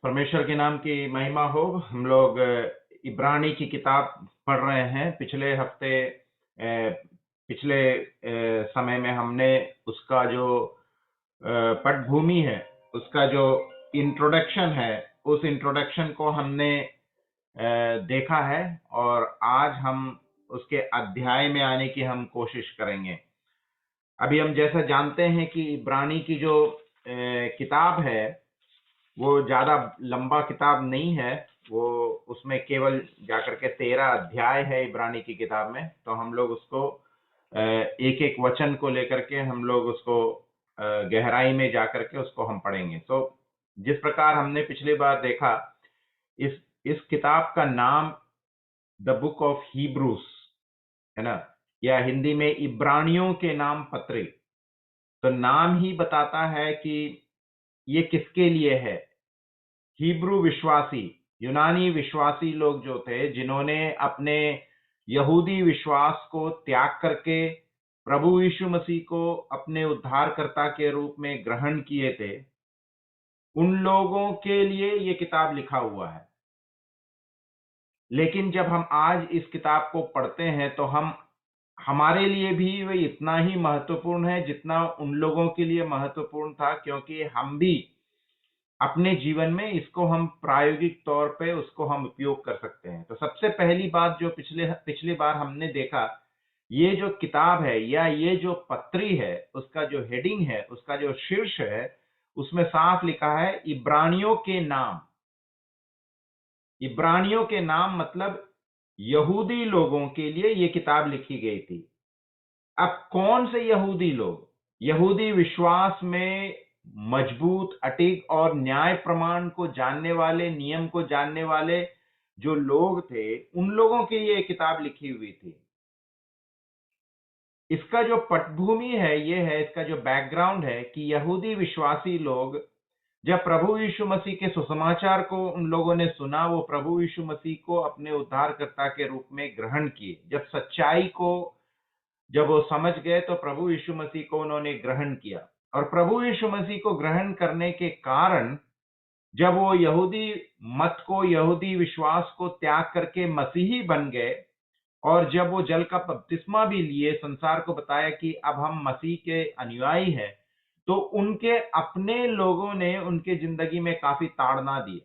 परमेश्वर के नाम की महिमा हो। हम लोग इब्रानी की किताब पढ़ रहे हैं। पिछले हफ्ते पिछले समय में हमने उसका जो पटभूमि है, उसका जो इंट्रोडक्शन है, उस इंट्रोडक्शन को हमने देखा है और आज हम उसके अध्याय में आने की हम कोशिश करेंगे। अभी हम जैसा जानते हैं कि इब्रानी की जो किताब है वो ज्यादा लंबा किताब नहीं है। वो उसमें केवल जाकर के 13 अध्याय है इब्रानी की किताब में। तो हम लोग उसको एक एक वचन को लेकर के हम लोग उसको गहराई में जाकर के उसको हम पढ़ेंगे। तो जिस प्रकार हमने पिछली बार देखा, इस किताब का नाम द बुक ऑफ हिब्रूस है ना, या हिंदी में इब्रानियों के नाम पत्री। तो नाम ही बताता है कि ये किसके लिए है। हिब्रू विश्वासी, यूनानी विश्वासी लोग जो थे, जिन्होंने अपने यहूदी विश्वास को त्याग करके प्रभु यीशु मसीह को अपने उद्धारकर्ता के रूप में ग्रहण किए थे, उन लोगों के लिए ये किताब लिखा हुआ है। लेकिन जब हम आज इस किताब को पढ़ते हैं तो हमारे लिए भी वह इतना ही महत्वपूर्ण है जितना उन लोगों के लिए महत्वपूर्ण था, क्योंकि हम भी अपने जीवन में इसको हम प्रायोगिक तौर पे उसको हम उपयोग कर सकते हैं। तो सबसे पहली बात जो पिछली बार हमने देखा, ये जो किताब है या ये जो पत्री है, उसका जो हेडिंग है, उसका जो शीर्ष है, उसमें साफ लिखा है इब्रानियों के नाम। इब्रानियों के नाम मतलब यहूदी लोगों के लिए ये किताब लिखी गई थी। अब कौन से यहूदी लोग? यहूदी विश्वास में मजबूत, अडिग और न्याय प्रमाण को जानने वाले, नियम को जानने वाले जो लोग थे, उन लोगों के लिए किताब लिखी हुई थी। इसका जो पटभूमि है, ये है, इसका जो बैकग्राउंड है कि यहूदी विश्वासी लोग जब प्रभु यीशु मसीह के सुसमाचार को उन लोगों ने सुना, वो प्रभु यीशु मसीह को अपने उद्धारकर्ता के रूप में ग्रहण किए। जब सच्चाई को जब वो समझ गए तो प्रभु यीशु मसीह को उन्होंने ग्रहण किया। और प्रभु यीशु मसीह को ग्रहण करने के कारण जब वो यहूदी मत को, यहूदी विश्वास को त्याग करके मसीही बन गए, और जब वो जल का बपतिस्मा भी लिए, संसार को बताया कि अब हम मसीह के अनुयायी हैं, तो उनके अपने लोगों ने उनके जिंदगी में काफी ताड़ना दी।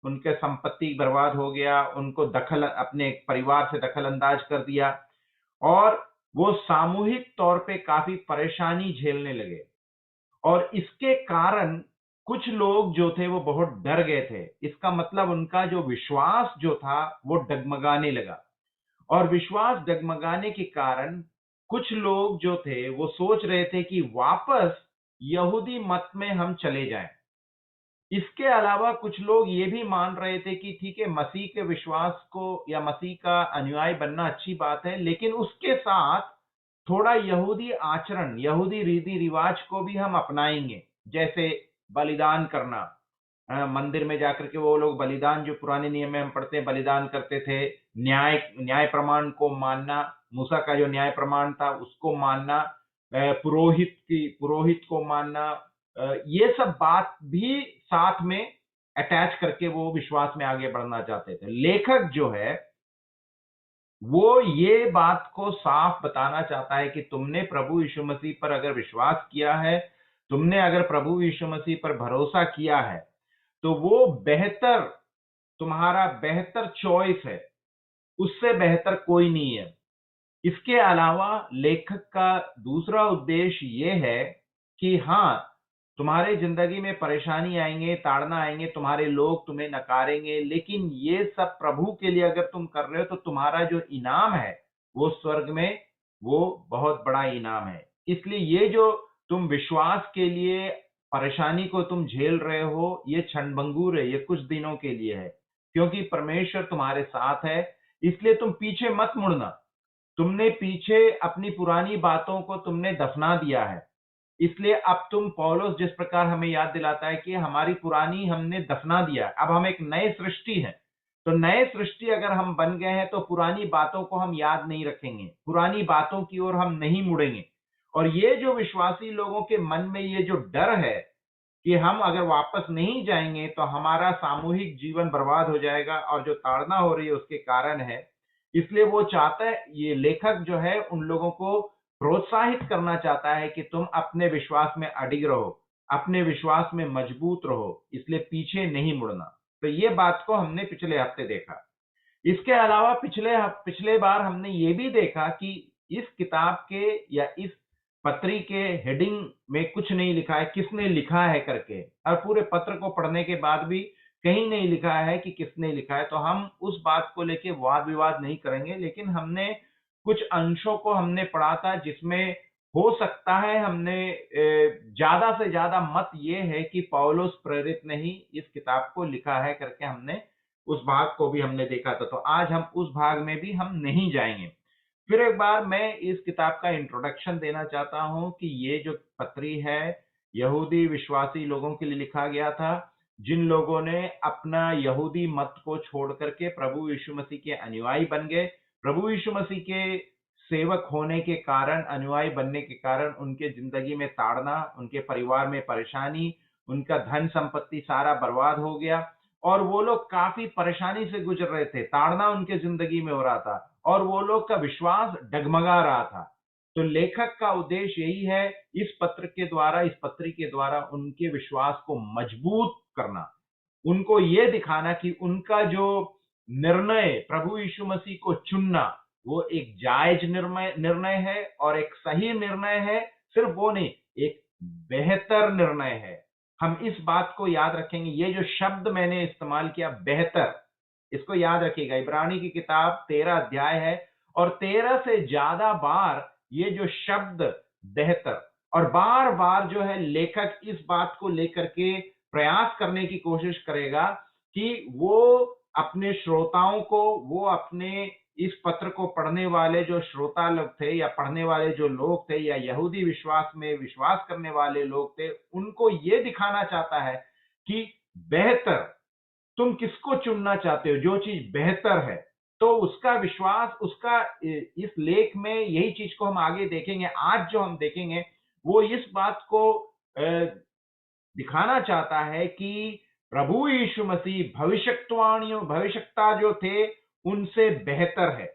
उनके संपत्ति बर्बाद हो गया, उनको अपने परिवार से दखल अंदाज कर दिया, और वो सामूहिक तौर पे काफी परेशानी झेलने लगे। और इसके कारण कुछ लोग जो थे वो बहुत डर गए थे। इसका मतलब उनका जो विश्वास जो था वो डगमगाने लगा, और विश्वास डगमगाने के कारण कुछ लोग जो थे वो सोच रहे थे कि वापस यहूदी मत में हम चले जाएं। इसके अलावा कुछ लोग ये भी मान रहे थे कि ठीक है, मसीह के विश्वास को या मसीह का अनुयायी बनना अच्छी बात है, लेकिन उसके साथ थोड़ा यहूदी आचरण, यहूदी रीति रिवाज को भी हम अपनाएंगे। जैसे बलिदान करना, मंदिर में जाकर के वो लोग बलिदान, जो पुराने नियम में हम पढ़ते हैं, बलिदान करते थे। न्याय प्रमाण को मानना, मूसा का जो न्याय प्रमाण था उसको मानना, पुरोहित को मानना, ये सब बात भी साथ में अटैच करके वो विश्वास में आगे बढ़ना चाहते थे। लेखक जो है वो ये बात को साफ बताना चाहता है कि तुमने प्रभु यीशु मसीह पर अगर विश्वास किया है, तुमने अगर प्रभु यीशु मसीह पर भरोसा किया है, तो वो बेहतर, तुम्हारा बेहतर चॉइस है, उससे बेहतर कोई नहीं है। इसके अलावा लेखक का दूसरा उद्देश्य ये है कि हाँ, तुम्हारे जिंदगी में परेशानी आएंगे, ताड़ना आएंगे, तुम्हारे लोग तुम्हें नकारेंगे, लेकिन ये सब प्रभु के लिए अगर तुम कर रहे हो तो तुम्हारा जो इनाम है वो स्वर्ग में वो बहुत बड़ा इनाम है। इसलिए ये जो तुम विश्वास के लिए परेशानी को तुम झेल रहे हो, ये क्षणभंगुर है, ये कुछ दिनों के लिए है, क्योंकि परमेश्वर तुम्हारे साथ है। इसलिए तुम पीछे मत मुड़ना। तुमने पीछे अपनी पुरानी बातों को तुमने दफना दिया है। इसलिए अब तुम, पौलुस जिस प्रकार हमें याद दिलाता है कि हमारी पुरानी हमने दफना दिया, अब हम एक नए सृष्टि हैं। तो नए सृष्टि अगर हम बन गए हैं तो पुरानी बातों को हम याद नहीं रखेंगे, पुरानी बातों की ओर हम नहीं मुड़ेंगे। और ये जो विश्वासी लोगों के मन में ये जो डर है कि हम अगर वापस नहीं जाएंगे तो हमारा सामूहिक जीवन बर्बाद हो जाएगा, और जो ताड़ना हो रही है उसके कारण है। इसलिए वो चाहता है, ये लेखक जो है उन लोगों को प्रोत्साहित करना चाहता है कि तुम अपने विश्वास में अडिग रहो, अपने विश्वास में मजबूत रहो, इसलिए पीछे नहीं मुड़ना। तो ये बात को हमने पिछले हफ्ते देखा। इसके अलावा पिछले बार हमने ये भी देखा कि इस किताब के या इस पत्री के हेडिंग में कुछ नहीं लिखा है किसने लिखा है करके, और पूरे पत्र को पढ़ने के बाद भी कहीं नहीं लिखा है कि किसने लिखा है। तो हम उस बात को लेके वाद विवाद नहीं करेंगे, लेकिन हमने कुछ अंशों को हमने पढ़ा था जिसमें हो सकता है हमने ज्यादा से ज्यादा मत ये है कि पौलुस प्रेरित ने ही इस किताब को लिखा है करके हमने उस भाग को भी हमने देखा था। तो आज हम उस भाग में भी हम नहीं जाएंगे। फिर एक बार मैं इस किताब का इंट्रोडक्शन देना चाहता हूं कि ये जो पत्री है यहूदी विश्वासी लोगों के लिए लिखा गया था, जिन लोगों ने अपना यहूदी मत को छोड़ करके प्रभु यीशु मसीह के अनुयायी बन गए। प्रभु यीशु मसीह के सेवक होने के कारण, अनुयायी बनने के कारण उनके जिंदगी में ताड़ना, उनके परिवार में परेशानी, उनका धन संपत्ति सारा बर्बाद हो गया, और वो लोग काफी परेशानी से गुजर रहे थे। ताड़ना उनके जिंदगी में हो रहा था और वो लोग का विश्वास डगमगा रहा था। तो लेखक का उद्देश्य यही है, इस पत्र के द्वारा, इस पत्री के द्वारा उनके विश्वास को मजबूत करना, उनको ये दिखाना कि उनका जो निर्णय प्रभु यीशु मसीह को चुनना वो एक जायज निर्णय है और एक सही निर्णय है। सिर्फ वो नहीं, एक बेहतर निर्णय है। हम इस बात को याद रखेंगे। ये जो शब्द मैंने इस्तेमाल किया बेहतर, इसको याद रखिएगा। इब्रानी की किताब 13 अध्याय है और 13 से ज्यादा बार ये जो शब्द बेहतर, और बार बार जो है लेखक इस बात को लेकर के प्रयास करने की कोशिश करेगा कि वो अपने श्रोताओं को, वो अपने इस पत्र को पढ़ने वाले जो श्रोता लोग थे या पढ़ने वाले जो लोग थे या यहूदी विश्वास में विश्वास करने वाले लोग थे, उनको ये दिखाना चाहता है कि बेहतर, तुम किसको चुनना चाहते हो, जो चीज बेहतर है। तो उसका विश्वास, उसका इस लेख में यही चीज को हम आगे देखेंगे। आज जो हम देखेंगे वो इस बात को दिखाना चाहता है कि प्रभु यीशु मसीह भविष्यता जो थे उनसे बेहतर है।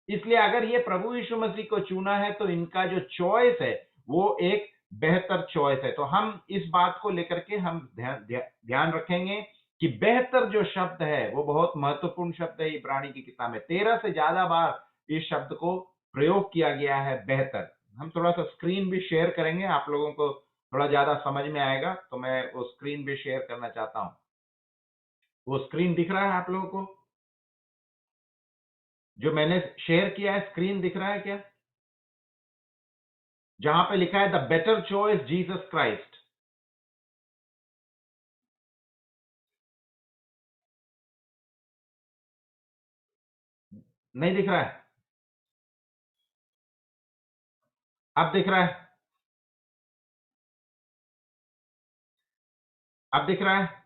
इसलिए अगर ये प्रभु यीशु मसीह को चुना है तो इनका जो चॉइस है वो एक बेहतर चॉइस है। तो हम इस बात को लेकर के हम ध्यान रखेंगे कि बेहतर जो शब्द है वो बहुत महत्वपूर्ण शब्द है। इब्रानी की किताब में 13 से ज्यादा बार इस शब्द को प्रयोग किया गया है, बेहतर। हम थोड़ा सा स्क्रीन भी शेयर करेंगे, आप लोगों को थोड़ा ज्यादा समझ में आएगा, तो मैं वो स्क्रीन भी शेयर करना चाहता हूं। वो स्क्रीन दिख रहा है आप लोगों को? जो मैंने शेयर किया है स्क्रीन दिख रहा है क्या? जहां पे लिखा है the better choice Jesus Christ. नहीं दिख रहा है? अब दिख रहा है? अब दिख रहा है?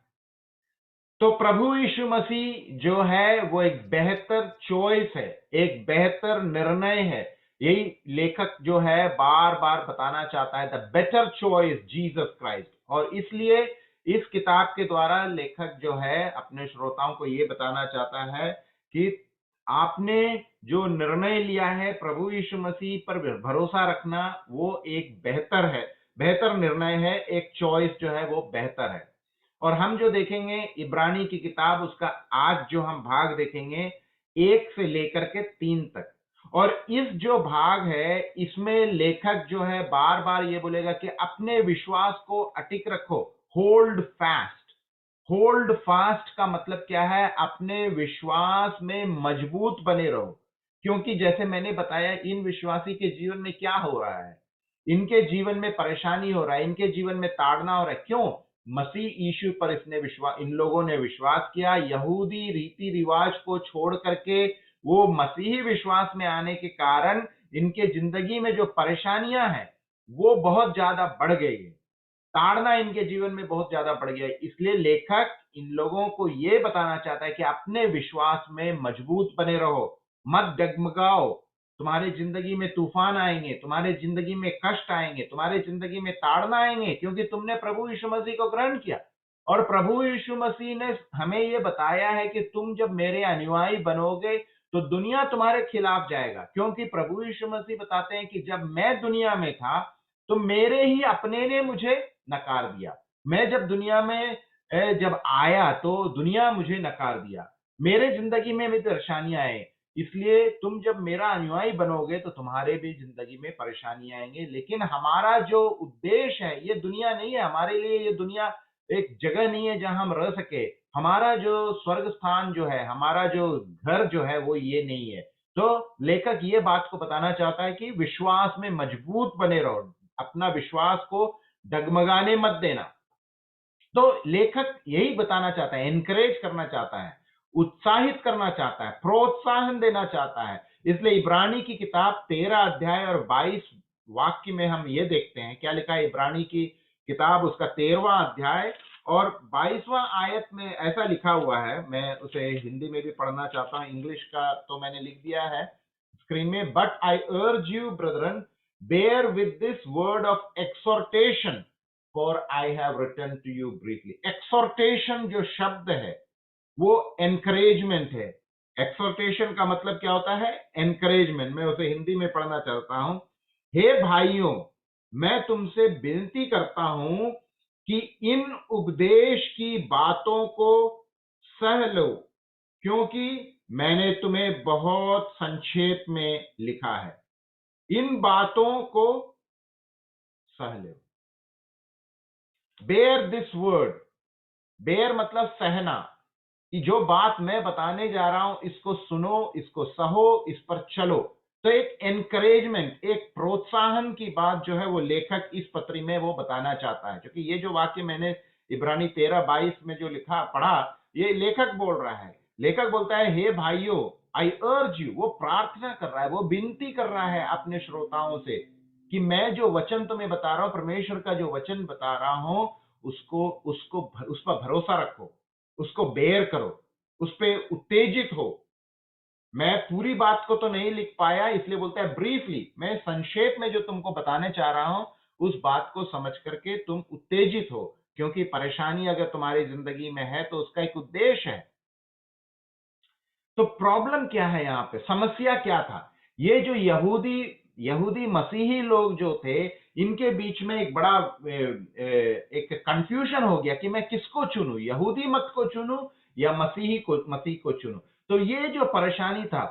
तो प्रभु यीशु मसीह जो है वो एक बेहतर चॉइस है, एक बेहतर निर्णय है। यही लेखक जो है बार बार बताना चाहता है, the better choice Jesus Christ. और इसलिए इस किताब के द्वारा लेखक जो है अपने श्रोताओं को ये बताना चाहता है कि आपने जो निर्णय लिया है प्रभु यीशु मसीह पर भरोसा रखना, वो एक बेहतर है, बेहतर निर्णय है, एक चॉइस जो है वो बेहतर है। और हम जो देखेंगे इब्रानी की किताब, उसका आज जो हम भाग देखेंगे 1 से लेकर के 3 तक। और इस जो भाग है इसमें लेखक जो है बार बार ये बोलेगा कि अपने विश्वास को अटिक रखो, होल्ड फास्ट। होल्ड फास्ट का मतलब क्या है? अपने विश्वास में मजबूत बने रहो। क्योंकि जैसे मैंने बताया, इन विश्वासी के जीवन में क्या हो रहा है, इनके जीवन में परेशानी हो रहा है, इनके जीवन में ताड़ना हो रहा है। क्यों? मसीह यीशु पर इन लोगों ने विश्वास किया। यहूदी रीति रिवाज को छोड़ करके वो मसीही विश्वास में आने के कारण इनके जिंदगी में जो परेशानियां हैं वो बहुत ज्यादा बढ़ गई है। ताड़ना इनके जीवन में बहुत ज्यादा बढ़ गया है। इसलिए लेखक इन लोगों को यह बताना चाहता है कि अपने विश्वास में मजबूत बने रहो, मत डगमगाओ। तुम्हारे जिंदगी में तूफान आएंगे, तुम्हारे जिंदगी में कष्ट आएंगे, तुम्हारे जिंदगी में ताड़ना आएंगे, क्योंकि तुमने प्रभु यीशु मसीह को ग्रहण किया। और प्रभु यीशु मसीह ने हमें ये बताया है कि तुम जब मेरे अनुयायी बनोगे तो दुनिया तुम्हारे खिलाफ जाएगा, क्योंकि प्रभु यीशु मसीह बताते हैं कि जब मैं दुनिया में था तो मेरे ही अपने ने मुझे नकार दिया। मैं जब दुनिया में जब आया तो दुनिया मुझे नकार दिया। मेरे जिंदगी में भी परेशानियां आए, इसलिए तुम जब मेरा अनुयायी बनोगे तो तुम्हारे भी जिंदगी में परेशानी आएंगे। लेकिन हमारा जो उद्देश्य है, ये दुनिया नहीं है हमारे लिए, ये दुनिया एक जगह नहीं है जहां हम रह सके। हमारा जो स्वर्ग स्थान जो है, हमारा जो घर जो है, वो ये नहीं है। तो लेखक ये बात को बताना चाहता है कि विश्वास में मजबूत बने रहो, अपना विश्वास को डगमगाने मत देना। तो लेखक यही बताना चाहता है, एनकरेज करना चाहता है, उत्साहित करना चाहता है, प्रोत्साहन देना चाहता है। इसलिए इब्रानी की किताब 13 अध्याय और 22 वाक्य में हम ये देखते हैं क्या लिखा है। इब्रानी की किताब उसका 13वां अध्याय और 22वां आयत में ऐसा लिखा हुआ है। मैं उसे हिंदी में भी पढ़ना चाहता हूं, इंग्लिश का तो मैंने लिख दिया है स्क्रीन में। But I urge you brethren, bear with this word of exhortation, for I have written to you briefly. Exhortation जो शब्द है वो एनकरेजमेंट है। एक्सोर्टेशन का मतलब क्या होता है? एनकरेजमेंट। मैं उसे हिंदी में पढ़ना चाहता हूं। हे भाइयों, मैं तुमसे विनती करता हूं कि इन उपदेश की बातों को सह लो, क्योंकि मैंने तुम्हें बहुत संक्षेप में लिखा है। इन बातों को सह लो। बेयर दिस वर्ड, बेयर मतलब सहना, कि जो बात मैं बताने जा रहा हूं इसको सुनो, इसको सहो, इस पर चलो। तो एक एनकरेजमेंट, एक प्रोत्साहन की बात जो है वो लेखक इस पत्री में वो बताना चाहता है। क्योंकि ये जो वाक्य मैंने इब्रानी 13:22 में जो लिखा पढ़ा, ये लेखक बोल रहा है। लेखक बोलता है, हे भाइयों, आई अर्ज यू, वो प्रार्थना कर रहा है, वो विनती कर रहा है अपने श्रोताओं से कि मैं जो वचन तुम्हें बता रहा हूं, परमेश्वर का जो वचन बता रहा हूं, उसको उसको उस पर भरोसा रखो, उसको बेयर करो, उस पर उत्तेजित हो। मैं पूरी बात को तो नहीं लिख पाया, इसलिए बोलता है ब्रीफली, मैं संक्षेप में जो तुमको बताने चाह रहा हूं उस बात को समझ करके तुम उत्तेजित हो, क्योंकि परेशानी अगर तुम्हारी जिंदगी में है तो उसका एक उद्देश्य है। तो प्रॉब्लम क्या है यहां पे, समस्या क्या था? ये जो यहूदी यहूदी मसीही लोग जो थे, इनके बीच में एक बड़ा एक कंफ्यूजन हो गया कि मैं किसको चुनूं, यहूदी मत को चुनूं या मसीह को चुनूं। तो ये जो परेशानी था,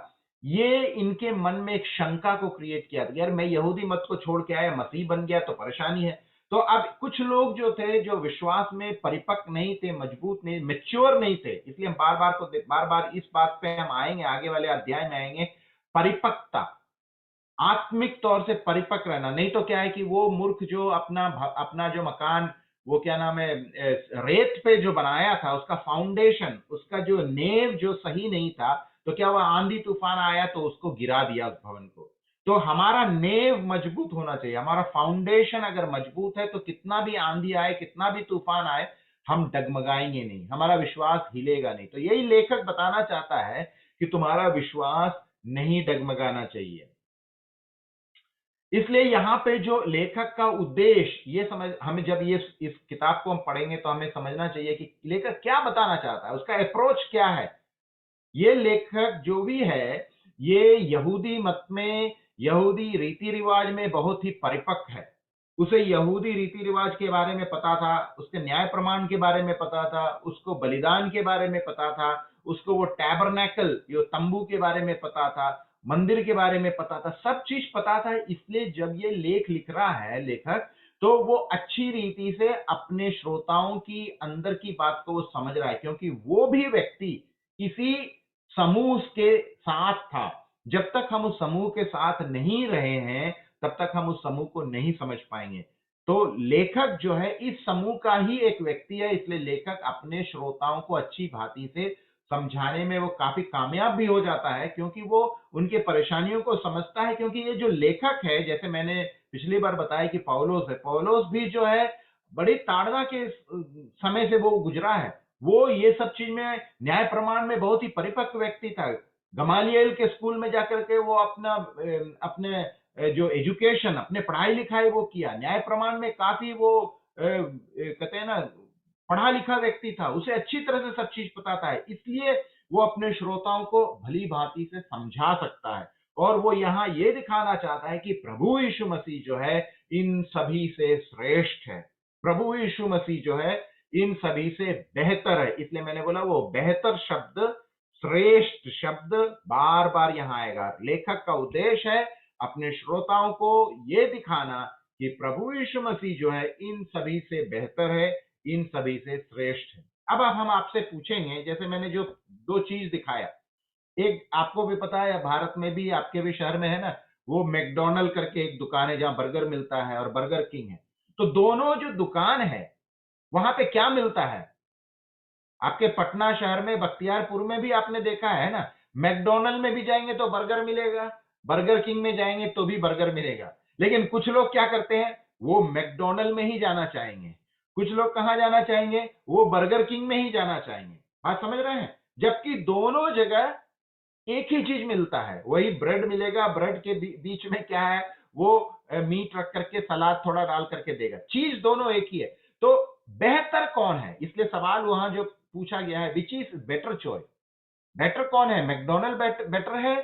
ये इनके मन में एक शंका को क्रिएट किया था, यार मैं यहूदी मत को छोड़ के आया, मसीह बन गया तो परेशानी है। तो अब कुछ लोग जो थे, जो विश्वास में परिपक्व नहीं थे, मजबूत नहीं, मैच्योर नहीं थे, इसलिए हम बार बार इस बात पे हम आएंगे, आगे वाले अध्याय में आएंगे। परिपक्वता, आत्मिक तौर से परिपक्व रहना। नहीं तो क्या है कि वो मूर्ख जो अपना अपना जो मकान, वो क्या नाम है, रेत पे जो बनाया था, उसका फाउंडेशन, उसका जो नेव जो सही नहीं था, तो क्या हुआ, आंधी तूफान आया तो उसको गिरा दिया उस भवन को। तो हमारा नेव मजबूत होना चाहिए, हमारा फाउंडेशन अगर मजबूत है तो कितना भी आंधी आए, कितना भी तूफान आए, हम डगमगाएंगे नहीं, हमारा विश्वास हिलेगा नहीं। तो यही लेखक बताना चाहता है कि तुम्हारा विश्वास नहीं डगमगाना चाहिए। इसलिए यहाँ पे जो लेखक का उद्देश्य, ये समझ, हमें जब ये इस किताब को हम पढ़ेंगे तो हमें समझना चाहिए कि लेखक क्या बताना चाहता है, उसका अप्रोच क्या है। ये लेखक जो भी है, ये यहूदी मत में, यहूदी रीति रिवाज में बहुत ही परिपक्व है। उसे यहूदी रीति रिवाज के बारे में पता था, उसके न्याय प्रमाण के बारे में पता था, उसको बलिदान के बारे में पता था, उसको वो टैबरनेकल, जो तंबू के बारे में पता था, मंदिर के बारे में पता था, सब चीज पता था। इसलिए जब ये लेख लिख रहा है लेखक, तो वो अच्छी रीति से अपने श्रोताओं की अंदर की बात को वो समझ रहा है, क्योंकि वो भी व्यक्ति किसी समूह के साथ था। जब तक हम उस समूह के साथ नहीं रहे हैं, तब तक हम उस समूह को नहीं समझ पाएंगे। तो लेखक जो है इस समूह का ही एक व्यक्ति है, इसलिए लेखक अपने श्रोताओं को अच्छी भांति से समझाने में वो काफी कामयाब भी हो जाता है, क्योंकि वो उनके परेशानियों को समझता है। क्योंकि ये जो लेखक है, जैसे मैंने पिछली बार बताया कि पौलुस है, पौलुस भी जो है बड़ी ताड़ना के समय से वो गुजरा है। वो ये सब चीज में, न्याय प्रमाण में बहुत ही परिपक्व व्यक्ति था। गमालियल के स्कूल में जाकर के वो अपना अपने जो एजुकेशन, अपने पढ़ाई लिखाई वो किया। न्याय प्रमाण में काफी वो कहते हैं ना, पढ़ा लिखा व्यक्ति था, उसे अच्छी तरह से सब चीज पता था, इसलिए वो अपने श्रोताओं को भली भांति से समझा सकता है। और वो यहाँ ये दिखाना चाहता है कि प्रभु यीशु मसीह जो है इन सभी से श्रेष्ठ है। प्रभु यीशु मसीह जो है इन सभी से बेहतर है। इसलिए मैंने बोला वो बेहतर शब्द, श्रेष्ठ शब्द बार बार यहां आएगा। लेखक का उद्देश्य है अपने श्रोताओं को ये दिखाना कि प्रभु यीशु मसीह जो है इन सभी से बेहतर है, इन सभी से श्रेष्ठ है। अब हम आपसे पूछेंगे, जैसे मैंने जो दो चीज दिखाया, एक आपको भी पता है, भारत में भी, आपके भी शहर में है ना, वो मैकडोनल्ड करके एक दुकान है जहां बर्गर मिलता है, और बर्गर किंग है। तो दोनों जो दुकान है वहां पे क्या मिलता है? आपके पटना शहर में, बख्तियारपुर में भी आपने देखा है ना, मैकडोनल्ड में भी जाएंगे तो बर्गर मिलेगा, बर्गर किंग में जाएंगे तो भी बर्गर मिलेगा। लेकिन कुछ लोग क्या करते हैं, वो मैकडोनल्ड में ही जाना चाहेंगे, कुछ लोग कहां जाना चाहेंगे, वो बर्गर किंग में ही जाना चाहेंगे। बात समझ रहे हैं? जबकि दोनों जगह एक ही चीज मिलता है, वही ब्रेड मिलेगा। ब्रेड के बीच में क्या है, वो मीट रख करके सलाद थोड़ा डाल करके देगा, चीज दोनों एक ही है। तो बेहतर कौन है, इसलिए सवाल वहां जो पूछा गया है, which is better choice, better कौन है, मैकडोनल्ड बेटर है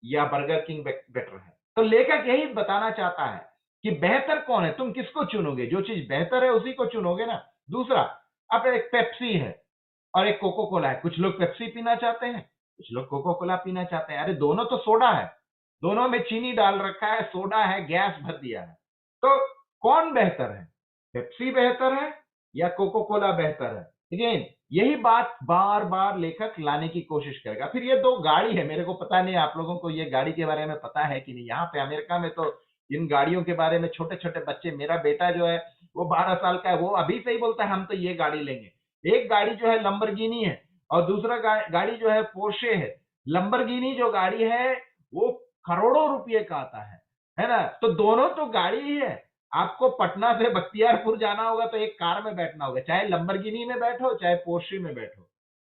या बर्गर किंग बेटर है? तो लेखक यही बताना चाहता है कि बेहतर कौन है, तुम किसको चुनोगे? जो चीज बेहतर है उसी को चुनोगे ना। दूसरा, अब एक पेप्सी है और एक कोको कोला है, कुछ लोग पेप्सी पीना चाहते हैं, कुछ लोग कोको कोला पीना चाहते हैं। अरे दोनों तो सोडा है, दोनों में चीनी डाल रखा है, सोडा है, गैस भर दिया है। तो कौन बेहतर है, पेप्सी बेहतर है या कोको कोला बेहतर है? अगेन यही बात बार बार लेखक लाने की कोशिश करेगा। फिर ये दो गाड़ी है, मेरे को पता नहीं आप लोगों को ये गाड़ी के बारे में पता है कि नहीं। यहाँ पे अमेरिका में तो इन गाड़ियों के बारे में छोटे छोटे बच्चे, मेरा बेटा जो है वो 12 साल का है, वो अभी से ही बोलता है हम तो ये गाड़ी लेंगे। एक गाड़ी जो है लंबरगिनी है और दूसरा गाड़ी जो है पोर्शे है। लंबरगिनी जो गाड़ी है वो करोड़ों रुपए का आता है ना? तो दोनों तो गाड़ी ही है। आपको पटना से बख्तियारपुर जाना होगा तो एक कार में बैठना होगा, चाहे लंबरगिनी में बैठो चाहे पोर्शे में बैठो।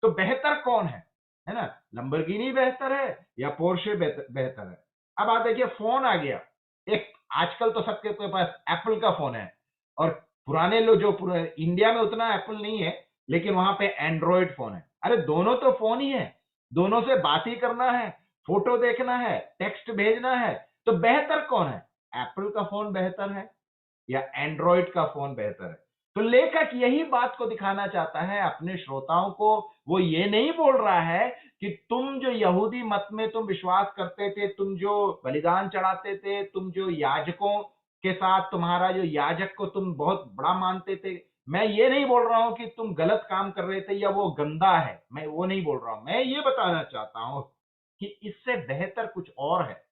तो बेहतर कौन है ना? लंबरगिनी बेहतर है या पोर्शे बेहतर है? अब आप देखिए, फोन आ गया एक, आजकल तो सबके पास एप्पल का फोन है, और पुराने लोग जो पूरे इंडिया में उतना एप्पल नहीं है, लेकिन वहां पे एंड्रॉइड फोन है। अरे दोनों तो फोन ही है, दोनों से बात ही करना है, फोटो देखना है, टेक्स्ट भेजना है। तो बेहतर कौन है, एप्पल का फोन बेहतर है या एंड्रॉइड का फोन बेहतर है? तो लेखक यही बात को दिखाना चाहता है अपने श्रोताओं को। वो ये नहीं बोल रहा है कि तुम जो यहूदी मत में तुम विश्वास करते थे, तुम जो बलिदान चढ़ाते थे, तुम जो याजकों के साथ, तुम्हारा जो याजक को तुम बहुत बड़ा मानते थे, मैं ये नहीं बोल रहा हूं कि तुम गलत काम कर रहे थे या वो गंदा है, मैं वो नहीं बोल रहा हूं। मैं ये बताना चाहता हूं कि इससे बेहतर कुछ और है।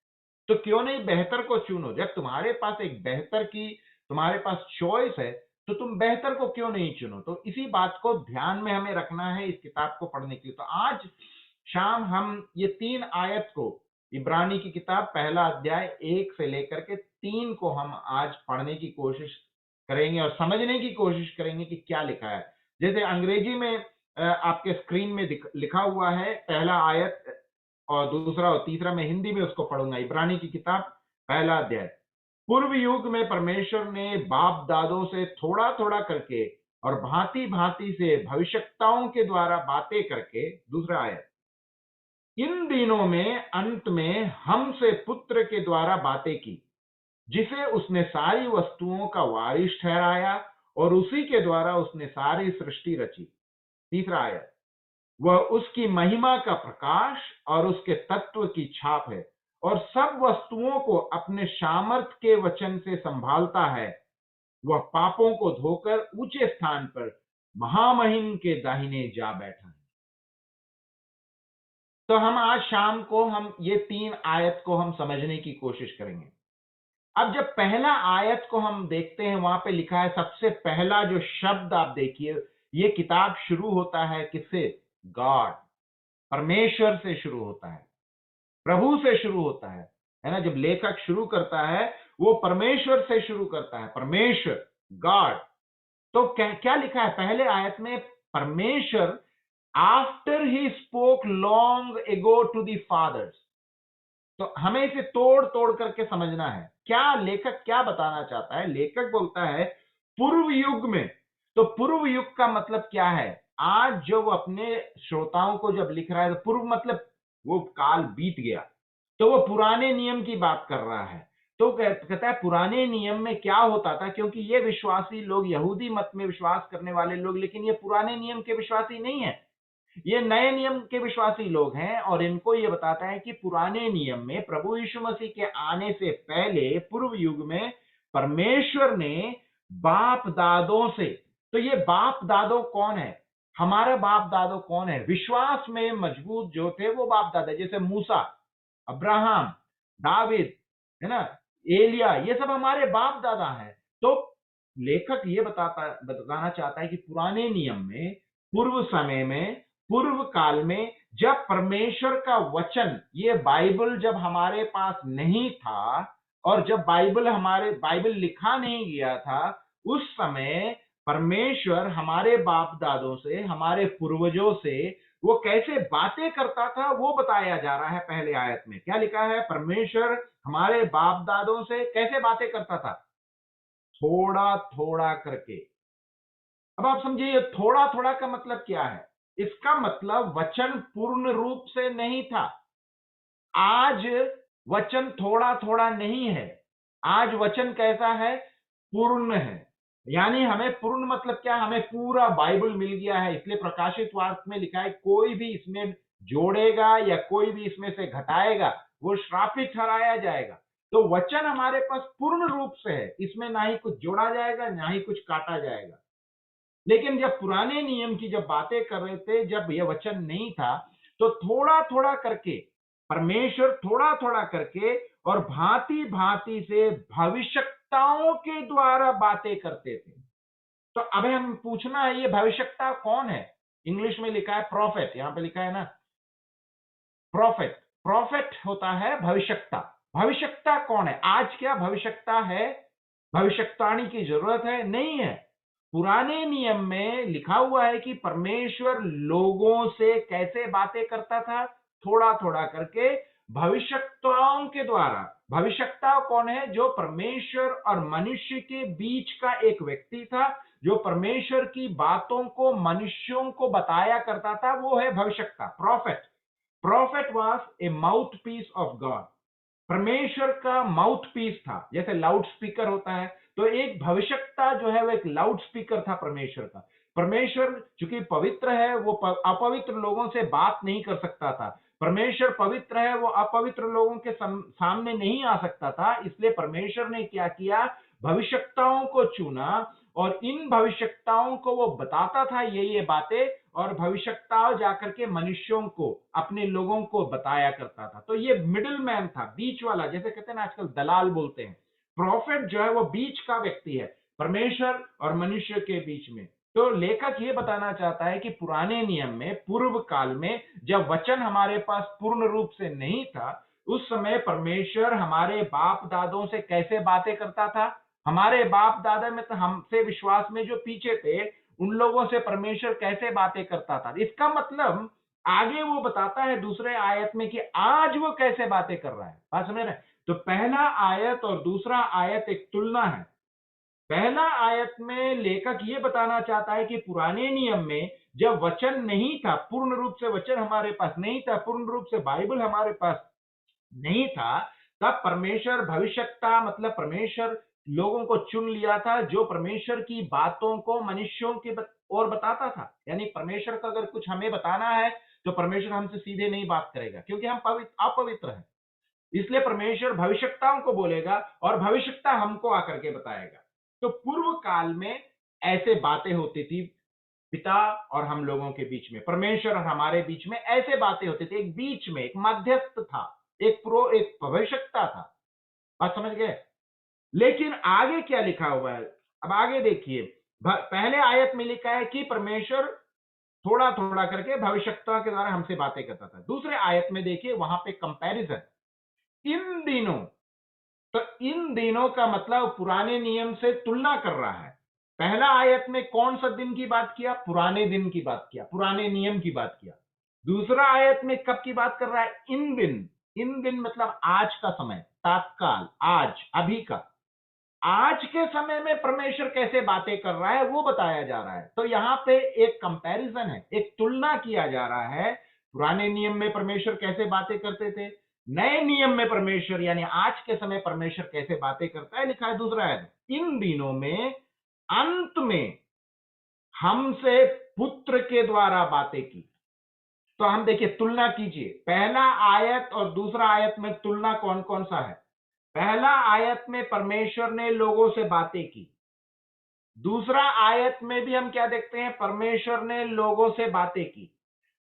तो क्यों नहीं बेहतर को चुनो? जब तुम्हारे पास एक बेहतर की, तुम्हारे पास चॉइस है, तो तुम बेहतर को क्यों नहीं चुनो? तो इसी बात को ध्यान में हमें रखना है इस किताब को पढ़ने के लिए। तो आज शाम हम ये 3 आयत को, इब्रानी की किताब पहला अध्याय 1 से लेकर के 3 को हम आज पढ़ने की कोशिश करेंगे और समझने की कोशिश करेंगे कि क्या लिखा है। जैसे अंग्रेजी में आपके स्क्रीन में लिखा हुआ है पहला आयत, और दूसरा और तीसरा मैं हिंदी में उसको पढ़ूंगा। इब्रानी की किताब पहला अध्याय। पूर्व युग में परमेश्वर ने बाप दादों से थोड़ा थोड़ा करके और भांति भांति से भविष्यवक्ताओं के द्वारा बातें करके, दूसरा आयत, इन दिनों में अंत में हमसे पुत्र के द्वारा बातें की, जिसे उसने सारी वस्तुओं का वारिस ठहराया और उसी के द्वारा उसने सारी सृष्टि रची। तीसरा आयत, वह उसकी महिमा का प्रकाश और उसके तत्व की छाप है और सब वस्तुओं को अपने सामर्थ के वचन से संभालता है। वह पापों को धोकर ऊंचे स्थान पर महामहिम के दाहिने जा बैठा है। तो हम आज शाम को हम ये 3 आयत को हम समझने की कोशिश करेंगे। अब जब पहला आयत को हम देखते हैं, वहां पे लिखा है, सबसे पहला जो शब्द आप देखिए, ये किताब शुरू होता है किससे? गॉड, परमेश्वर से शुरू होता है, प्रभु से शुरू होता है ना? जब लेखक शुरू करता है वो परमेश्वर से शुरू करता है, परमेश्वर, गॉड। तो क्या क्या लिखा है पहले आयत में? परमेश्वर after he spoke long ago to the fathers. तो हमें इसे तोड़ तोड़ करके समझना है, क्या लेखक क्या बताना चाहता है। लेखक बोलता है पूर्व युग में। तो पूर्व युग का मतलब क्या है? आज जो वो अपने श्रोताओं को जब लिख रहा है, तो पूर्व मतलब वो काल बीत गया, तो वो पुराने नियम की बात कर रहा है। तो कहता है पुराने नियम में क्या होता था, क्योंकि ये विश्वासी लोग यहूदी मत में विश्वास करने वाले लोग, लेकिन ये पुराने नियम के विश्वासी नहीं है, ये नए नियम के विश्वासी लोग हैं। और इनको ये बताता है कि पुराने नियम में प्रभु यीशु मसीह के आने से पहले पूर्व युग में परमेश्वर ने बाप दादों से, तो ये बाप दादो कौन है? हमारे बाप दादो कौन है? विश्वास में मजबूत जो थे वो बाप दादा, जैसे मूसा, अब्राहम, दाविद, है ना, एलिया, ये सब हमारे बाप दादा हैं। तो लेखक ये बताना चाहता है कि पुराने नियम में, पूर्व समय में, पूर्व काल में, जब परमेश्वर का वचन, ये बाइबल जब हमारे पास नहीं था, और जब बाइबल लिखा नहीं गया था, उस समय परमेश्वर हमारे बाप दादों से, हमारे पूर्वजों से वो कैसे बातें करता था, वो बताया जा रहा है पहले आयत में। क्या लिखा है? परमेश्वर हमारे बाप दादों से कैसे बातें करता था? थोड़ा थोड़ा करके। अब आप समझिए थोड़ा थोड़ा का मतलब क्या है। इसका मतलब वचन पूर्ण रूप से नहीं था। आज वचन थोड़ा थोड़ा नहीं है, आज वचन कैसा है? पूर्ण है। यानी हमें पूर्ण मतलब क्या? हमें पूरा बाइबल मिल गया है। इसलिए प्रकाशित वाक्य में लिखा है कोई भी इसमें जोड़ेगा या कोई भी इसमें से घटाएगा वो श्रापित ठहराया जाएगा। तो वचन हमारे पास पूर्ण रूप से है, इसमें ना ही कुछ जोड़ा जाएगा ना ही कुछ काटा जाएगा। लेकिन जब पुराने नियम की जब बातें कर रहे थे, जब यह वचन नहीं था, तो थोड़ा थोड़ा करके परमेश्वर थोड़ा थोड़ा करके और भांति भांति से भविष्यताओं के द्वारा बातें करते थे। तो अब हम पूछना है, ये भविष्यता कौन है? इंग्लिश में लिखा है प्रॉफिट, यहां पे लिखा है ना प्रॉफिट। प्रॉफिट होता है भविष्यता। भविष्यता कौन है? आज क्या भविष्यता है? भविष्यवाणी की जरूरत है? नहीं है। पुराने नियम में लिखा हुआ है कि परमेश्वर लोगों से कैसे बातें करता था? थोड़ा थोड़ा करके भविष्यताओं के द्वारा। भविष्यता कौन है? जो परमेश्वर और मनुष्य के बीच का एक व्यक्ति था, जो परमेश्वर की बातों को मनुष्यों को बताया करता था, वो है भविष्यता, prophet. Prophet was a mouthpiece of God. परमेश्वर का माउथ पीस था, जैसे लाउड स्पीकर होता है। तो एक भविष्यता जो है वो एक लाउड स्पीकर था परमेश्वर का। परमेश्वर चूंकि पवित्र है, वो अपवित्र लोगों से बात नहीं कर सकता था। परमेश्वर पवित्र है, वो अपवित्र लोगों के सामने नहीं आ सकता था। इसलिए परमेश्वर ने क्या किया? भविष्यताओं को चुना, और इन भविष्यताओं को वो बताता था ये बातें, और भविष्यता जाकर के मनुष्यों को, अपने लोगों को बताया करता था। तो ये मिडिल मैन था, बीच वाला, जैसे कहते हैं ना आजकल दलाल बोलते हैं। प्रॉफिट जो है वो बीच का व्यक्ति है, परमेश्वर और मनुष्य के बीच में। तो लेखक ये बताना चाहता है कि पुराने नियम में, पूर्व काल में, जब वचन हमारे पास पूर्ण रूप से नहीं था, उस समय परमेश्वर हमारे बाप दादों से कैसे बातें करता था। हमारे बाप दादा में तो हमसे विश्वास में जो पीछे थे, उन लोगों से परमेश्वर कैसे बातें करता था। इसका मतलब आगे वो बताता है दूसरे आयत में कि आज वो कैसे बातें कर रहा है। बात समझ रहे हैं? तो पहला आयत और दूसरा आयत एक तुलना है। पहला आयत में लेखक ये बताना चाहता है कि पुराने नियम में जब वचन नहीं था, पूर्ण रूप से वचन हमारे पास नहीं था, पूर्ण रूप से बाइबल हमारे पास नहीं था, तब परमेश्वर भविष्यता मतलब परमेश्वर लोगों को चुन लिया था, जो परमेश्वर की बातों को मनुष्यों की ओर बताता था। यानी परमेश्वर का अगर कुछ हमें बताना है, तो परमेश्वर हमसे सीधे नहीं बात करेगा, क्योंकि हम अपवित्र हैं। इसलिए परमेश्वर भविष्यताओं को बोलेगा और भविष्यता हमको आकर के बताएगा। तो पूर्व काल में ऐसे बातें होती थी, पिता और हम लोगों के बीच में, परमेश्वर और हमारे बीच में ऐसे बातें होती थी। एक बीच में एक मध्यस्थ था, एक भविष्यता था। बात समझ गए? लेकिन आगे क्या लिखा हुआ है? अब आगे देखिए, पहले आयत में लिखा है कि परमेश्वर थोड़ा थोड़ा करके भविष्यता के द्वारा हमसे बातें करता था। दूसरे आयत में देखिए, वहां पे कंपैरिजन, इन दिनों। तो इन दिनों का मतलब पुराने नियम से तुलना कर रहा है। पहला आयत में कौन सा दिन की बात किया? पुराने दिन की बात किया, पुराने नियम की बात किया। दूसरा आयत में कब की बात कर रहा है? इन दिन। इन दिन मतलब आज का समय, तात्काल, आज, अभी का। आज के समय में परमेश्वर कैसे बातें कर रहा है वो बताया जा रहा है। तो यहां पे एक कंपैरिजन है, एक तुलना किया जा रहा है। पुराने नियम में परमेश्वर कैसे बातें करते थे, नए नियम में परमेश्वर यानी आज के समय परमेश्वर कैसे बातें करता है। लिखा है दूसरा आयत, इन दिनों में अंत में हमसे पुत्र के द्वारा बातें की। तो हम देखिए, तुलना कीजिए, पहला आयत और दूसरा आयत में तुलना कौन कौन सा है। पहला आयत में परमेश्वर ने लोगों से बातें की। दूसरा आयत में भी हम क्या देखते हैं? परमेश्वर ने लोगों से बातें की।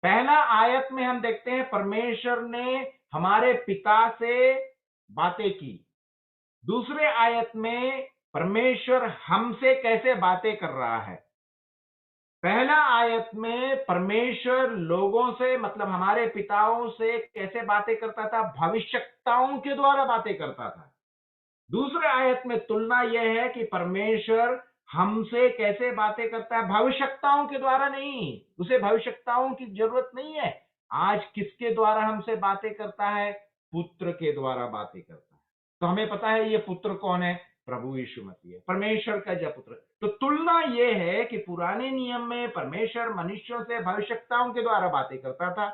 पहला आयत में हम देखते हैं परमेश्वर ने हमारे पिता से बातें की। दूसरे आयत में परमेश्वर हमसे कैसे बातें कर रहा है। पहला आयत में परमेश्वर लोगों से मतलब हमारे पिताओं से कैसे बातें करता था? भविष्यवक्ताओं के द्वारा बातें करता था। दूसरे आयत में तुलना यह है कि परमेश्वर हमसे कैसे बातें करता है? भविष्यवक्ताओं के द्वारा नहीं, उसे भविष्यवक्ताओं की जरूरत नहीं है। आज किसके द्वारा हमसे बातें करता है? पुत्र के द्वारा बातें करता है। तो हमें पता है ये पुत्र कौन है? प्रभु यीशु मसीह है, परमेश्वर का जो पुत्र। तो तुलना यह है कि पुराने नियम में परमेश्वर मनुष्यों से भविष्यवक्ताओं के द्वारा बातें करता था।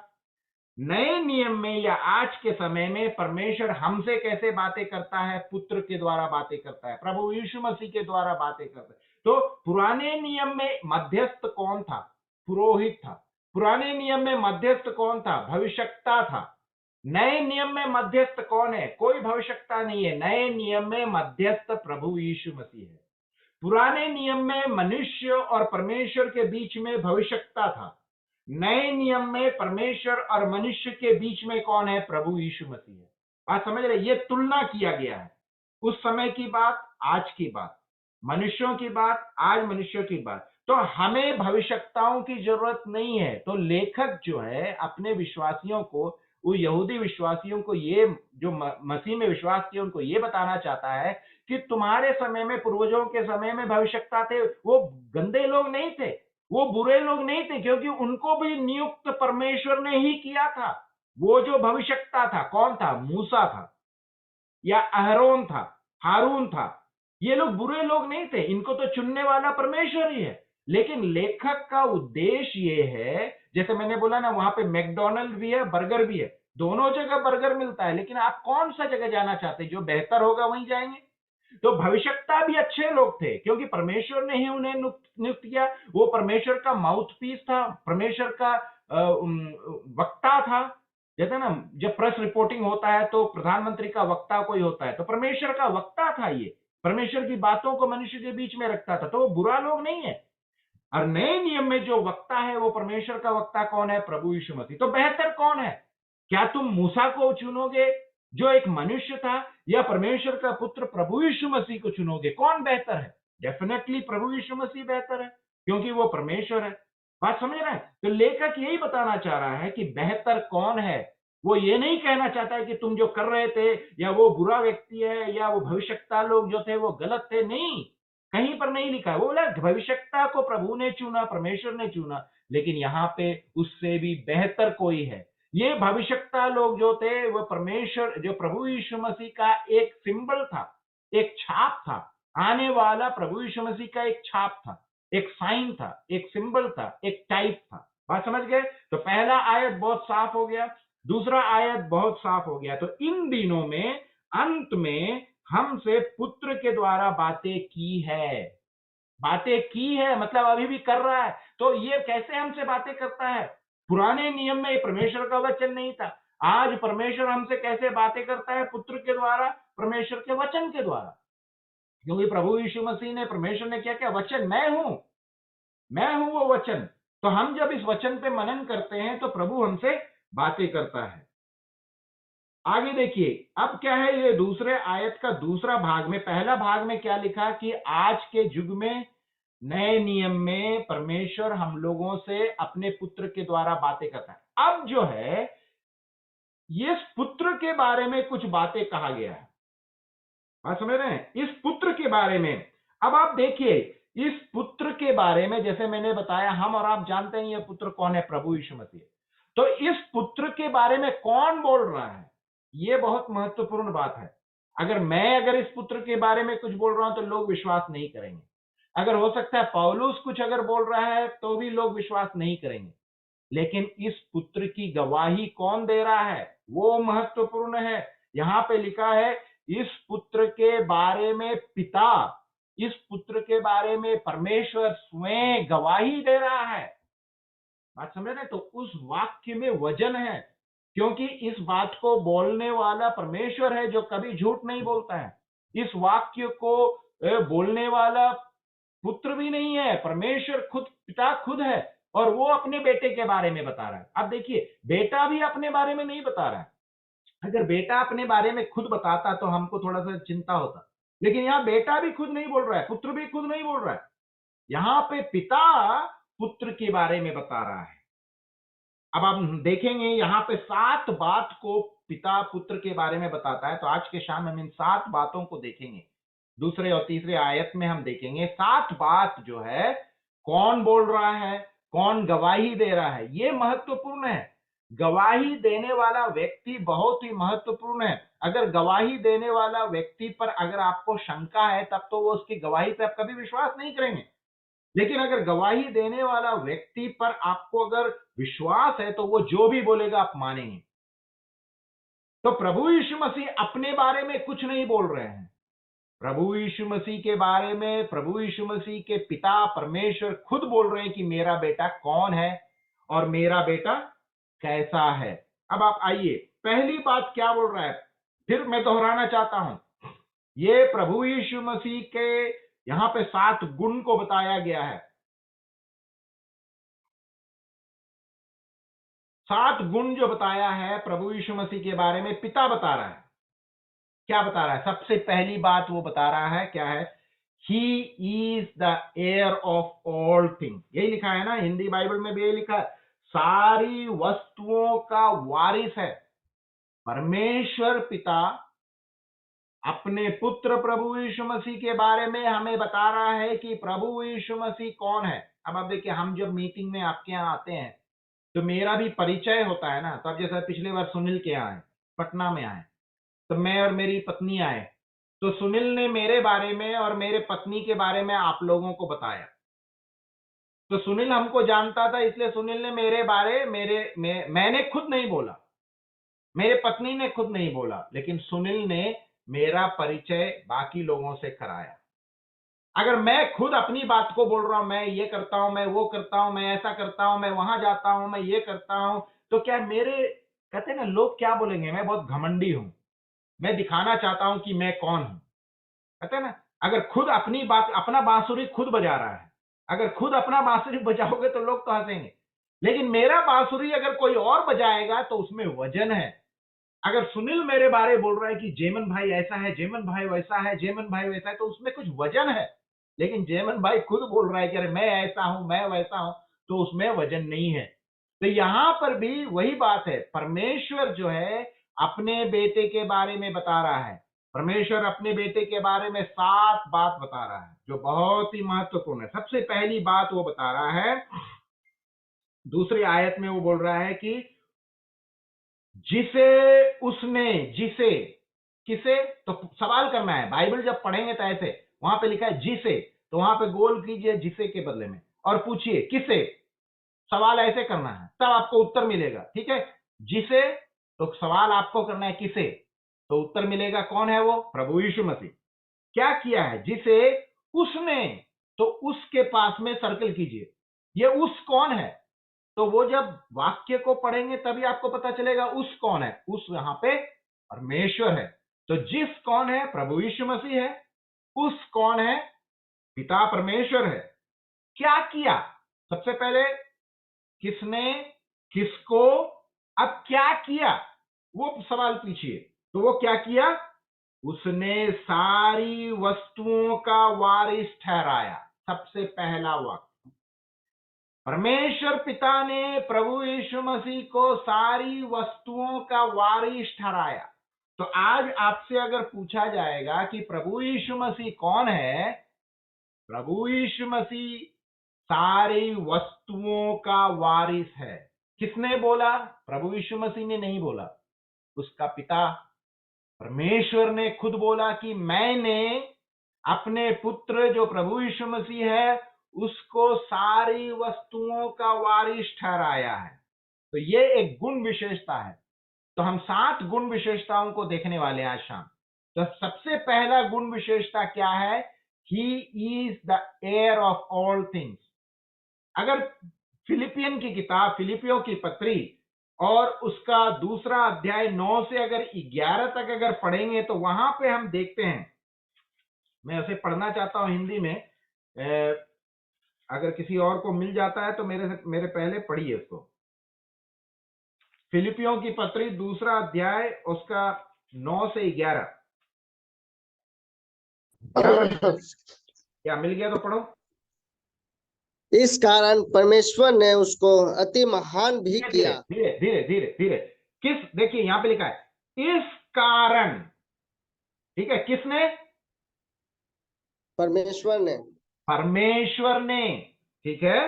नए नियम में या आज के समय में परमेश्वर हमसे कैसे बातें करता है? पुत्र के द्वारा बातें करता है, प्रभु यीशु मसीह के द्वारा बातें करता है। तो पुराने नियम में मध्यस्थ कौन था? पुरोहित था। पुराने नियम में मध्यस्थ कौन था? भविष्यवक्ता था। नए नियम में मध्यस्थ कौन है? कोई भविष्यवक्ता नहीं है। नए नियम में मध्यस्थ प्रभु यीशु मसीह है। पुराने नियम में मनुष्य और परमेश्वर के बीच में भविष्यवक्ता था। नए नियम में परमेश्वर और मनुष्य के बीच में कौन है? प्रभु यीशु मसीह है। बात समझ रहे? ये तुलना किया गया है, उस समय की बात, आज की बात, मनुष्यों की बात, आज मनुष्यों की बात। तो हमें भविष्यवक्ताओं की जरूरत नहीं है। तो लेखक जो है अपने विश्वासियों को, वो यहूदी विश्वासियों को, ये जो मसीह में विश्वास किए उनको ये बताना चाहता है कि तुम्हारे समय में, पूर्वजों के समय में भविष्यवक्ता थे, वो गंदे लोग नहीं थे, वो बुरे लोग नहीं थे, क्योंकि उनको भी नियुक्त परमेश्वर ने ही किया था। वो जो भविष्यवक्ता था कौन था? मूसा था या अहरोन था, हारून था। ये लोग बुरे लोग नहीं थे, इनको तो चुनने वाला परमेश्वर ही है। लेकिन लेखक का उद्देश्य ये है, जैसे मैंने बोला ना, वहां पे मैकडॉनल्ड भी है, बर्गर भी है, दोनों जगह बर्गर मिलता है, लेकिन आप कौन सा जगह जाना चाहते हैं? जो बेहतर होगा वहीं जाएंगे। तो भविष्यवक्ता भी अच्छे लोग थे, क्योंकि परमेश्वर ने ही उन्हें नियुक्त किया। वो परमेश्वर का माउथ पीस था, परमेश्वर का वक्ता था। जैसे ना, जब प्रेस रिपोर्टिंग होता है तो प्रधानमंत्री का वक्ता कोई होता है, तो परमेश्वर का वक्ता था ये। परमेश्वर की बातों को मनुष्य के बीच में रखता था, तो वो बुरा लोग नहीं है। और नए नियम में जो वक्ता है वो परमेश्वर का वक्ता कौन है? प्रभु यीशु मसीह। तो बेहतर कौन है? क्या तुम मूसा को चुनोगे जो एक मनुष्य था, या परमेश्वर का पुत्र प्रभु यीशु मसीह को चुनोगे? कौन बेहतर है? डेफिनेटली प्रभु यीशु मसीह बेहतर है, क्योंकि वो परमेश्वर है। बात समझ रहे हैं? तो लेखक यही बताना चाह रहा है कि बेहतर कौन है। वो ये नहीं कहना चाहता है कि तुम जो कर रहे थे, या वो बुरा व्यक्ति है, या वो भविष्यवक्ता लोग जो थे वो गलत थे। नहीं, कहीं पर नहीं लिखा है। वो बोला भविष्यवक्ता को प्रभु ने चुना, परमेश्वर ने चुना, लेकिन यहाँ पे उससे भी बेहतर कोई है। ये भविष्यवक्ता लोग जो थे वो परमेश्वर, जो प्रभु यीशु मसीह का एक सिंबल था, एक छाप था। आने वाला प्रभु यीशु मसीह का एक छाप था, एक साइन था, एक सिंबल था, एक टाइप था। बात समझ गए? तो पहला आयत बहुत साफ हो गया, दूसरा आयत बहुत साफ हो गया। तो इन दिनों में अंत में हमसे पुत्र के द्वारा बातें की है। बातें की है मतलब अभी भी कर रहा है। तो ये कैसे हमसे बातें करता है? पुराने नियम में परमेश्वर का वचन नहीं था। आज परमेश्वर हमसे कैसे बातें करता है? पुत्र के द्वारा, परमेश्वर के वचन के द्वारा। क्योंकि प्रभु यीशु मसीह ने, परमेश्वर ने क्या क्या वचन, मैं हूं वो वचन। तो हम जब इस वचन पे मनन करते हैं तो प्रभु हमसे बातें करता है। आगे देखिए, अब क्या है, ये दूसरे आयत का दूसरा भाग में, पहला भाग में क्या लिखा कि आज के युग में, नए नियम में परमेश्वर हम लोगों से अपने पुत्र के द्वारा बातें करता है। अब जो है, ये पुत्र के बारे में कुछ बातें कहा गया है। आप समझ रहे हैं? इस पुत्र के बारे में अब आप देखिए, इस पुत्र के बारे में, जैसे मैंने बताया, हम और आप जानते हैं ये पुत्र कौन है, प्रभु यीशु मसीह। तो इस पुत्र के बारे में कौन बोल रहा है, ये बहुत महत्वपूर्ण बात है। अगर इस पुत्र के बारे में कुछ बोल रहा हूं तो लोग विश्वास नहीं करेंगे। अगर हो सकता है पौलुस कुछ अगर बोल रहा है तो भी लोग विश्वास नहीं करेंगे, लेकिन इस पुत्र की गवाही कौन दे रहा है वो महत्वपूर्ण है। यहां पे लिखा है इस पुत्र के बारे में पिता, इस पुत्र के बारे में परमेश्वर स्वयं गवाही दे रहा है। बात समझ रहे? तो उस वाक्य में वजन है, क्योंकि इस बात को बोलने वाला परमेश्वर है जो कभी झूठ नहीं बोलता है। इस वाक्य को बोलने वाला पुत्र भी नहीं है, परमेश्वर खुद, पिता खुद है, और वो अपने बेटे के बारे में बता रहा है। अब देखिए, बेटा भी अपने बारे में नहीं बता रहा है। अगर बेटा अपने बारे में खुद बताता तो हमको थोड़ा सा चिंता होता, लेकिन यहाँ बेटा भी खुद नहीं बोल रहा है, पुत्र भी खुद नहीं बोल रहा है। यहाँ पे पिता पुत्र के बारे में बता रहा है। अब हम देखेंगे यहाँ पे 7 बात को पिता पुत्र के बारे में बताता है। तो आज के शाम हम इन 7 बातों को देखेंगे। दूसरे और तीसरे आयत में हम देखेंगे 7 बात जो है, कौन बोल रहा है, कौन गवाही दे रहा है, ये महत्वपूर्ण है। गवाही देने वाला व्यक्ति बहुत ही महत्वपूर्ण है। अगर गवाही देने वाला व्यक्ति पर अगर आपको शंका है तब तो वो उसकी गवाही पे आप कभी विश्वास नहीं करेंगे। लेकिन अगर गवाही देने वाला व्यक्ति पर आपको अगर विश्वास है तो वो जो भी बोलेगा आप मानेंगे। तो प्रभु यीशु मसीह अपने बारे में कुछ नहीं बोल रहे हैं। प्रभु यीशु मसीह के बारे में प्रभु यीशु मसीह के पिता परमेश्वर खुद बोल रहे हैं कि मेरा बेटा कौन है और मेरा बेटा कैसा है। अब आप आइए, पहली बात क्या बोल रहा है, फिर मैं दोहराना चाहता हूं। ये प्रभु यीशु मसीह के यहां पे 7 गुण को बताया गया है। 7 गुण जो बताया है प्रभु यीशु मसीह के बारे में, पिता बता रहा है। क्या बता रहा है? सबसे पहली बात वो बता रहा है, क्या है? He is the air of all things. यही लिखा है ना, हिंदी बाइबल में भी यही लिखा है, सारी वस्तुओं का वारिस है। परमेश्वर पिता अपने पुत्र प्रभु यीशु मसीह के बारे में हमें बता रहा है कि प्रभु यीशु मसीह कौन है। अब आप देखिए, हम जब मीटिंग में आपके यहाँ आते हैं तो मेरा भी परिचय होता है ना। तो अब जैसे पिछले बार सुनील के यहाँ आए, पटना में आए, तो मैं और मेरी पत्नी आए, तो सुनील ने मेरे बारे में और मेरे पत्नी के बारे में आप लोगों को बताया। तो सुनील हमको जानता था, इसलिए सुनील ने मेरे बारे मैंने खुद नहीं बोला, मेरे पत्नी ने खुद नहीं बोला, लेकिन सुनील ने मेरा परिचय बाकी लोगों से कराया। अगर मैं खुद अपनी बात को बोल रहा हूं, मैं ये करता हूं, मैं वो करता हूं, मैं ऐसा करता हूं, मैं वहां जाता हूं, मैं ये करता हूं, तो क्या मेरे, कहते हैं ना, लोग क्या बोलेंगे, मैं बहुत घमंडी हूं, मैं दिखाना चाहता हूं कि मैं कौन हूं, कहते हैं ना। अगर खुद अपनी बात, अपना बांसुरी खुद बजा रहा है, अगर खुद अपना बांसुरी बजाओगे तो लोग तो हंसेंगे, लेकिन मेरा बांसुरी अगर कोई और बजाएगा तो उसमें वजन है। अगर सुनील मेरे बारे बोल रहा है कि जेमन भाई ऐसा है, जेमन भाई वैसा है, जेमन भाई वैसा है, तो उसमें कुछ वजन है। लेकिन जेमन भाई खुद बोल रहा है कि अरे मैं ऐसा हूं, मैं वैसा हूं, तो उसमें वजन नहीं है। तो यहां पर भी वही बात है, परमेश्वर जो है अपने बेटे के बारे में बता रहा है। परमेश्वर अपने बेटे के बारे में 7 बात बता रहा है जो बहुत ही महत्वपूर्ण है। सबसे पहली बात वो बता रहा है, दूसरी आयत में वो बोल रहा है कि जिसे उसने, जिसे, किसे, तो सवाल करना है। बाइबल जब पढ़ेंगे तो ऐसे, वहां पे लिखा है जिसे, तो वहां पे गोल कीजिए जिसे के बदले में और पूछिए किसे। सवाल ऐसे करना है, तब आपको उत्तर मिलेगा, ठीक है। जिसे, तो सवाल आपको करना है किसे, तो उत्तर मिलेगा। कौन है वो? प्रभु यीशु मसीह। क्या किया है? जिसे उसने, तो उसके पास में सर्कल कीजिए। ये उस कौन है? तो वो जब वाक्य को पढ़ेंगे तभी आपको पता चलेगा उस कौन है। उस यहां पे परमेश्वर है। तो जिस कौन है? प्रभु यीशु मसीह है। उस कौन है? पिता परमेश्वर है। क्या किया? सबसे पहले किसने, किसको, अब क्या किया, वो सवाल पूछिए। तो वो क्या किया? उसने सारी वस्तुओं का वारिस ठहराया। सबसे पहला वाक्य, परमेश्वर पिता ने प्रभु यीशु मसीह को सारी वस्तुओं का वारिस ठहराया। तो आज आपसे अगर पूछा जाएगा कि प्रभु यीशु मसीह कौन है, प्रभु यीशु मसीह सारी वस्तुओं का वारिस है। किसने बोला? प्रभु यीशु मसीह ने नहीं बोला, उसका पिता परमेश्वर ने खुद बोला कि मैंने अपने पुत्र जो प्रभु यीशु मसीह है उसको सारी वस्तुओं का वारिस ठहराया है। तो ये एक गुण विशेषता है। तो हम 7 गुण विशेषताओं को देखने वाले हैं आज शाम। तो सबसे पहला गुण विशेषता क्या है? He is the heir of all things. अगर फिलिपियन की किताब, फिलिपियों की पत्री और उसका दूसरा अध्याय 9 से अगर 11 तक अगर पढ़ेंगे तो वहां पे हम देखते हैं, मैं उसे पढ़ना चाहता हूं हिंदी में, अगर किसी और को मिल जाता है तो मेरे पहले पढ़िए उसको। फिलिपियों की पत्री दूसरा अध्याय उसका 9 से 11। क्या मिल गया तो पढ़ो। इस कारण परमेश्वर ने उसको अति महान भी किया। धीरे धीरे धीरे धीरे। किस, देखिए यहां पे लिखा है इस कारण, ठीक है, किसने? परमेश्वर ने। परमेश्वर ने, ठीक है,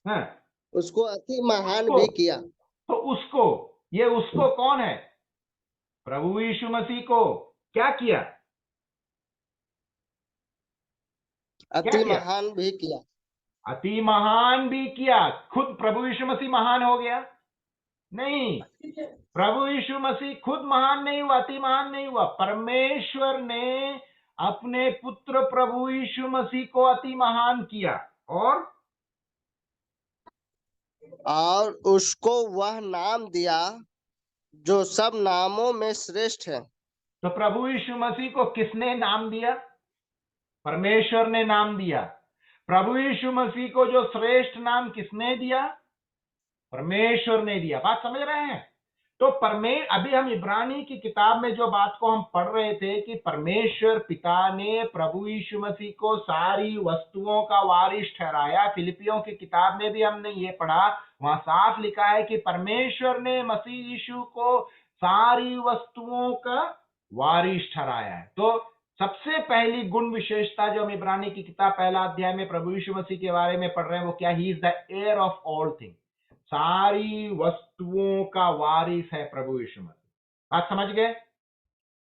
हाँ, उसको अति महान भी किया। तो उसको, ये उसको कौन है? प्रभु यीशु मसीह को क्या किया? अति महान भी किया। अति महान भी किया। खुद प्रभु यीशु मसीह महान हो गया? नहीं, प्रभु यीशु मसीह खुद महान नहीं हुआ, अति महान नहीं हुआ। परमेश्वर ने अपने पुत्र प्रभु यीशु मसीह को अति महान किया और उसको वह नाम दिया जो सब नामों में श्रेष्ठ है। तो प्रभु यीशु मसीह को किसने नाम दिया? परमेश्वर ने नाम दिया। प्रभु यीशु मसीह को जो श्रेष्ठ नाम किसने दिया? परमेश्वर ने दिया। बात समझ रहे हैं? तो अभी हम इब्रानी की किताब में जो बात को हम पढ़ रहे थे कि परमेश्वर पिता ने प्रभु यीशु मसीह को सारी वस्तुओं का वारिस ठहराया। फिलिपियों की किताब में भी हमने ये पढ़ा, वहां साफ लिखा है कि परमेश्वर ने मसीह यीशु को सारी वस्तुओं का वारिस ठहराया है। तो सबसे पहली गुण विशेषता जो हम इब्रानी की किताब पहला अध्याय में प्रभु यीशु मसीह के बारे में पढ़ रहे हैं वो क्या? He is the heir of all things. सारी वस्तुओं का वारिस है प्रभु यीशु मसीह। बात समझ गए?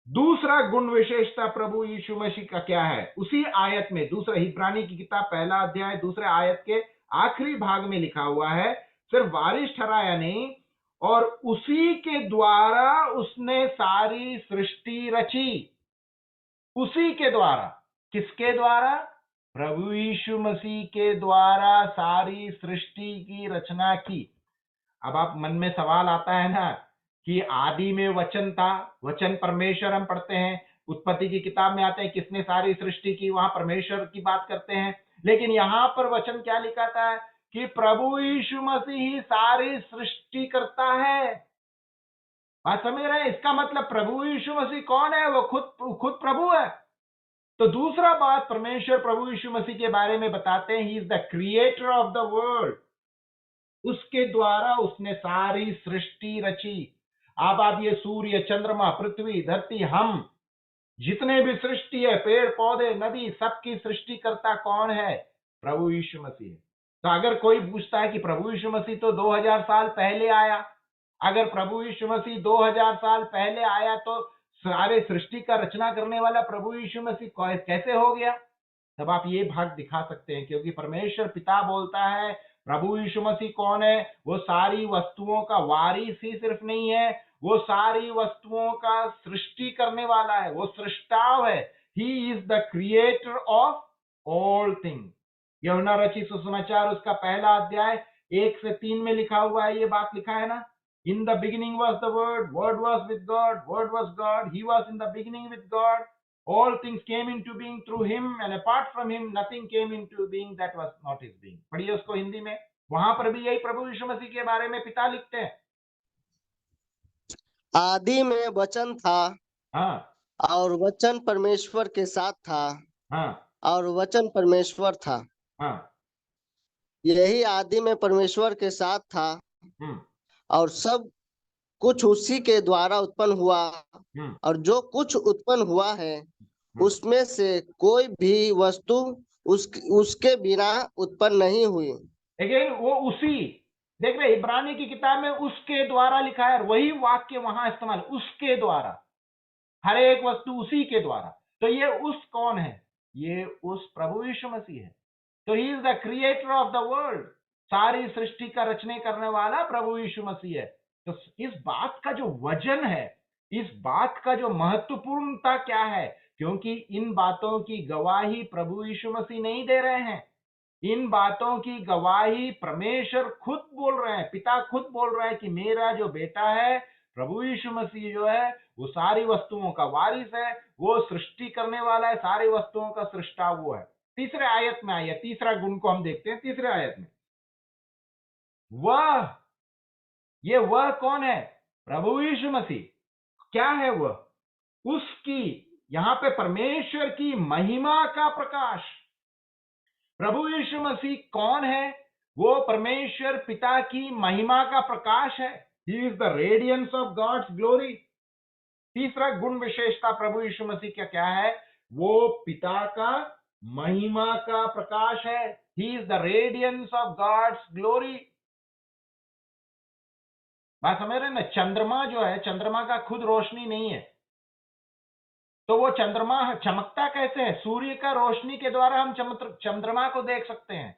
दूसरा गुण विशेषता प्रभु यीशु मसीह का क्या है? उसी आयत में, दूसरा इब्रानी की किताब पहला अध्याय दूसरे आयत के आखिरी भाग में लिखा हुआ है, सिर्फ वारिस ठहराया नहीं, और उसी के द्वारा उसने सारी सृष्टि रची। उसी के द्वारा। किसके द्वारा? प्रभु यीशु मसीह के द्वारा सारी सृष्टि की रचना की। अब आप मन में सवाल आता है ना कि आदि में वचन था, वचन परमेश्वर हम पढ़ते हैं, उत्पत्ति की किताब में आते हैं किसने सारी सृष्टि की, वहां परमेश्वर की बात करते हैं, लेकिन यहां पर वचन क्या लिखा था कि प्रभु यीशु मसीह ही सारी सृष्टि करता है। बात समझ रहे हैं? इसका मतलब प्रभु यीशु मसीह कौन है? वो खुद प्रभु है। तो दूसरा बात परमेश्वर प्रभु यीशु मसीह के बारे में बताते हैं, he is the creator of the world. उसके द्वारा उसने सारी सृष्टि रची। अब आप ये सूर्य, चंद्रमा, पृथ्वी, धरती, हम जितने भी सृष्टि है, पेड़ पौधे, नदी, सबकी सृष्टि करता कौन है? प्रभु यीशु मसीह। तो अगर कोई पूछता है कि प्रभु यीशु मसीह तो 2000 साल पहले आया, अगर प्रभु यीशु मसीह 2000 साल पहले आया तो सारे सृष्टि का रचना करने वाला प्रभु यीशु मसीह कैसे हो गया? तब आप ये भाग दिखा सकते हैं, क्योंकि परमेश्वर पिता बोलता है प्रभु यीशु मसीह कौन है? वो सारी वस्तुओं का वारिस ही सिर्फ नहीं है, वो सारी वस्तुओं का सृष्टि करने वाला है, वो सृष्टाव है। He is the creator of all things. यूहन्ना रचित सुसमाचार उसका पहला अध्याय 1 से 3 में लिखा हुआ है, ये बात लिखा है ना, In the beginning was the Word, Word was with God, Word was God, He was in the beginning with God. All things came into being through Him, and apart from Him, nothing came into being that was not His being. पढ़िए उसको हिंदी में। वहां पर भी यही प्रभु यीशु मसीह के बारे में पिता लिखते हैं। आदि में वचन था, हाँ, और वचन परमेश्वर के साथ था, हाँ, और वचन परमेश्वर था। हाँ, यही आदि में परमेश्वर के साथ था, और सब कुछ उसी के द्वारा उत्पन्न हुआ, और जो कुछ उत्पन्न हुआ है उसमें से कोई भी वस्तु उसके बिना उत्पन्न नहीं हुई। अगेन वो उसी, देख रहे इब्रानी की किताब में उसके द्वारा लिखा है, वही वाक्य वहां इस्तेमाल, उसके द्वारा, हर एक वस्तु उसी के द्वारा। तो ये उस कौन है? ये उस प्रभु यीशु मसीह है। तो ही is the creator of the world, सारी सृष्टि का रचने करने वाला प्रभु यीशु मसीह है। तो इस बात का जो वजन है, इस बात का जो महत्वपूर्णता क्या है, क्योंकि इन बातों की गवाही प्रभु यीशु मसीह नहीं दे रहे हैं, इन बातों की गवाही परमेश्वर खुद बोल रहे हैं, पिता खुद बोल रहे हैं कि मेरा जो बेटा है प्रभु यीशु मसीह जो है वो सारी वस्तुओं का वारिस है, वो सृष्टि करने वाला है, सारी वस्तुओं का सृष्टा वो है। तीसरे आयत में आइए, तीसरा गुण को हम देखते हैं तीसरे आयत में। वह कौन है? प्रभु यीशु मसीह। क्या है वह? उसकी, यहां पे परमेश्वर की महिमा का प्रकाश। प्रभु यीशु मसीह कौन है? वो परमेश्वर पिता की महिमा का प्रकाश है। He is the radiance of God's glory. तीसरा गुण विशेषता प्रभु यीशु मसीह का क्या है? वो पिता का महिमा का प्रकाश है। He is the radiance of God's glory. बात समझ रहे हैं ना? चंद्रमा जो है, चंद्रमा का खुद रोशनी नहीं है, तो वो चंद्रमा चमकता कैसे है? सूर्य का रोशनी के द्वारा हम चंद्रमा को देख सकते हैं।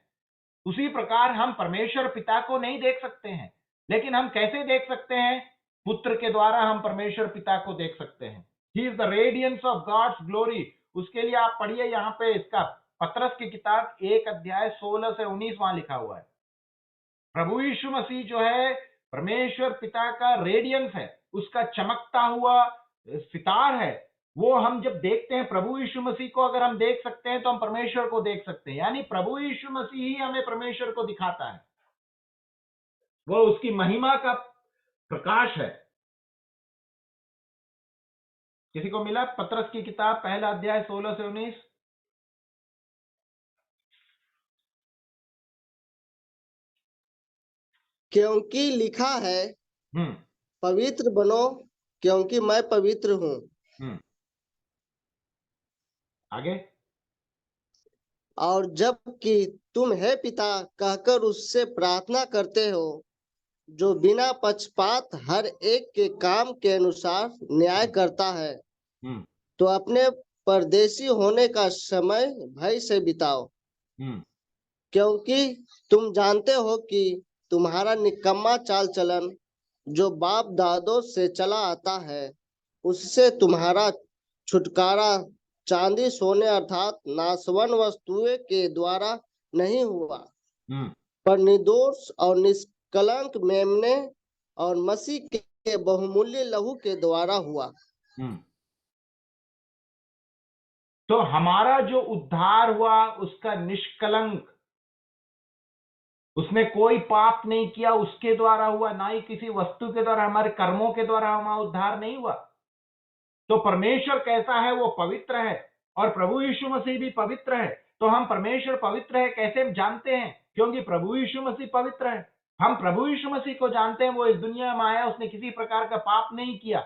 उसी प्रकार हम परमेश्वर पिता को नहीं देख सकते हैं, लेकिन हम कैसे देख सकते हैं? पुत्र के द्वारा हम परमेश्वर पिता को देख सकते हैं। He is the radiance of God's glory. उसके लिए आप पढ़िए यहां पे इसका, पतरस की किताब 1 अध्याय 16 से 19 वहां लिखा हुआ है। प्रभु यीशु मसीह जो है परमेश्वर पिता का रेडियंस है, उसका चमकता हुआ सितार है। वो हम जब देखते हैं प्रभु यीशु मसीह को, अगर हम देख सकते हैं तो हम परमेश्वर को देख सकते हैं। यानी प्रभु यीशु मसीह ही हमें परमेश्वर को दिखाता है, वो उसकी महिमा का प्रकाश है। किसी को मिला पतरस की किताब 1 अध्याय 16 से 19? क्योंकि लिखा है, पवित्र बनो क्योंकि मैं पवित्र हूँ। आगे, और जबकि तुम है पिता कहकर उससे प्रार्थना करते हो, जो बिना पक्षपात हर एक के काम के अनुसार न्याय करता है, तो अपने परदेशी होने का समय भय से बिताओ, क्योंकि तुम जानते हो कि तुम्हारा निकम्मा चाल चलन जो बाप दादों से चला आता है, उससे तुम्हारा छुटकारा चांदी सोने अर्थात नाशवान वस्तुएं के द्वारा नहीं हुआ, पर निर्दोष और निष्कलंक मेमने और मसीह के बहुमूल्य लहू के द्वारा हुआ। तो हमारा जो उद्धार हुआ उसका निष्कलंक, उसने कोई पाप नहीं किया, उसके द्वारा हुआ, ना ही किसी वस्तु के द्वारा, हमारे कर्मों के द्वारा हमारा उद्धार नहीं हुआ। तो परमेश्वर कैसा है? वो पवित्र है, और प्रभु यीशु मसीह भी पवित्र है। तो हम परमेश्वर पवित्र है कैसे जानते हैं? क्योंकि प्रभु यीशु मसीह पवित्र है। हम प्रभु यीशु मसीह को जानते हैं, वो इस दुनिया में आया, उसने किसी प्रकार का पाप नहीं किया,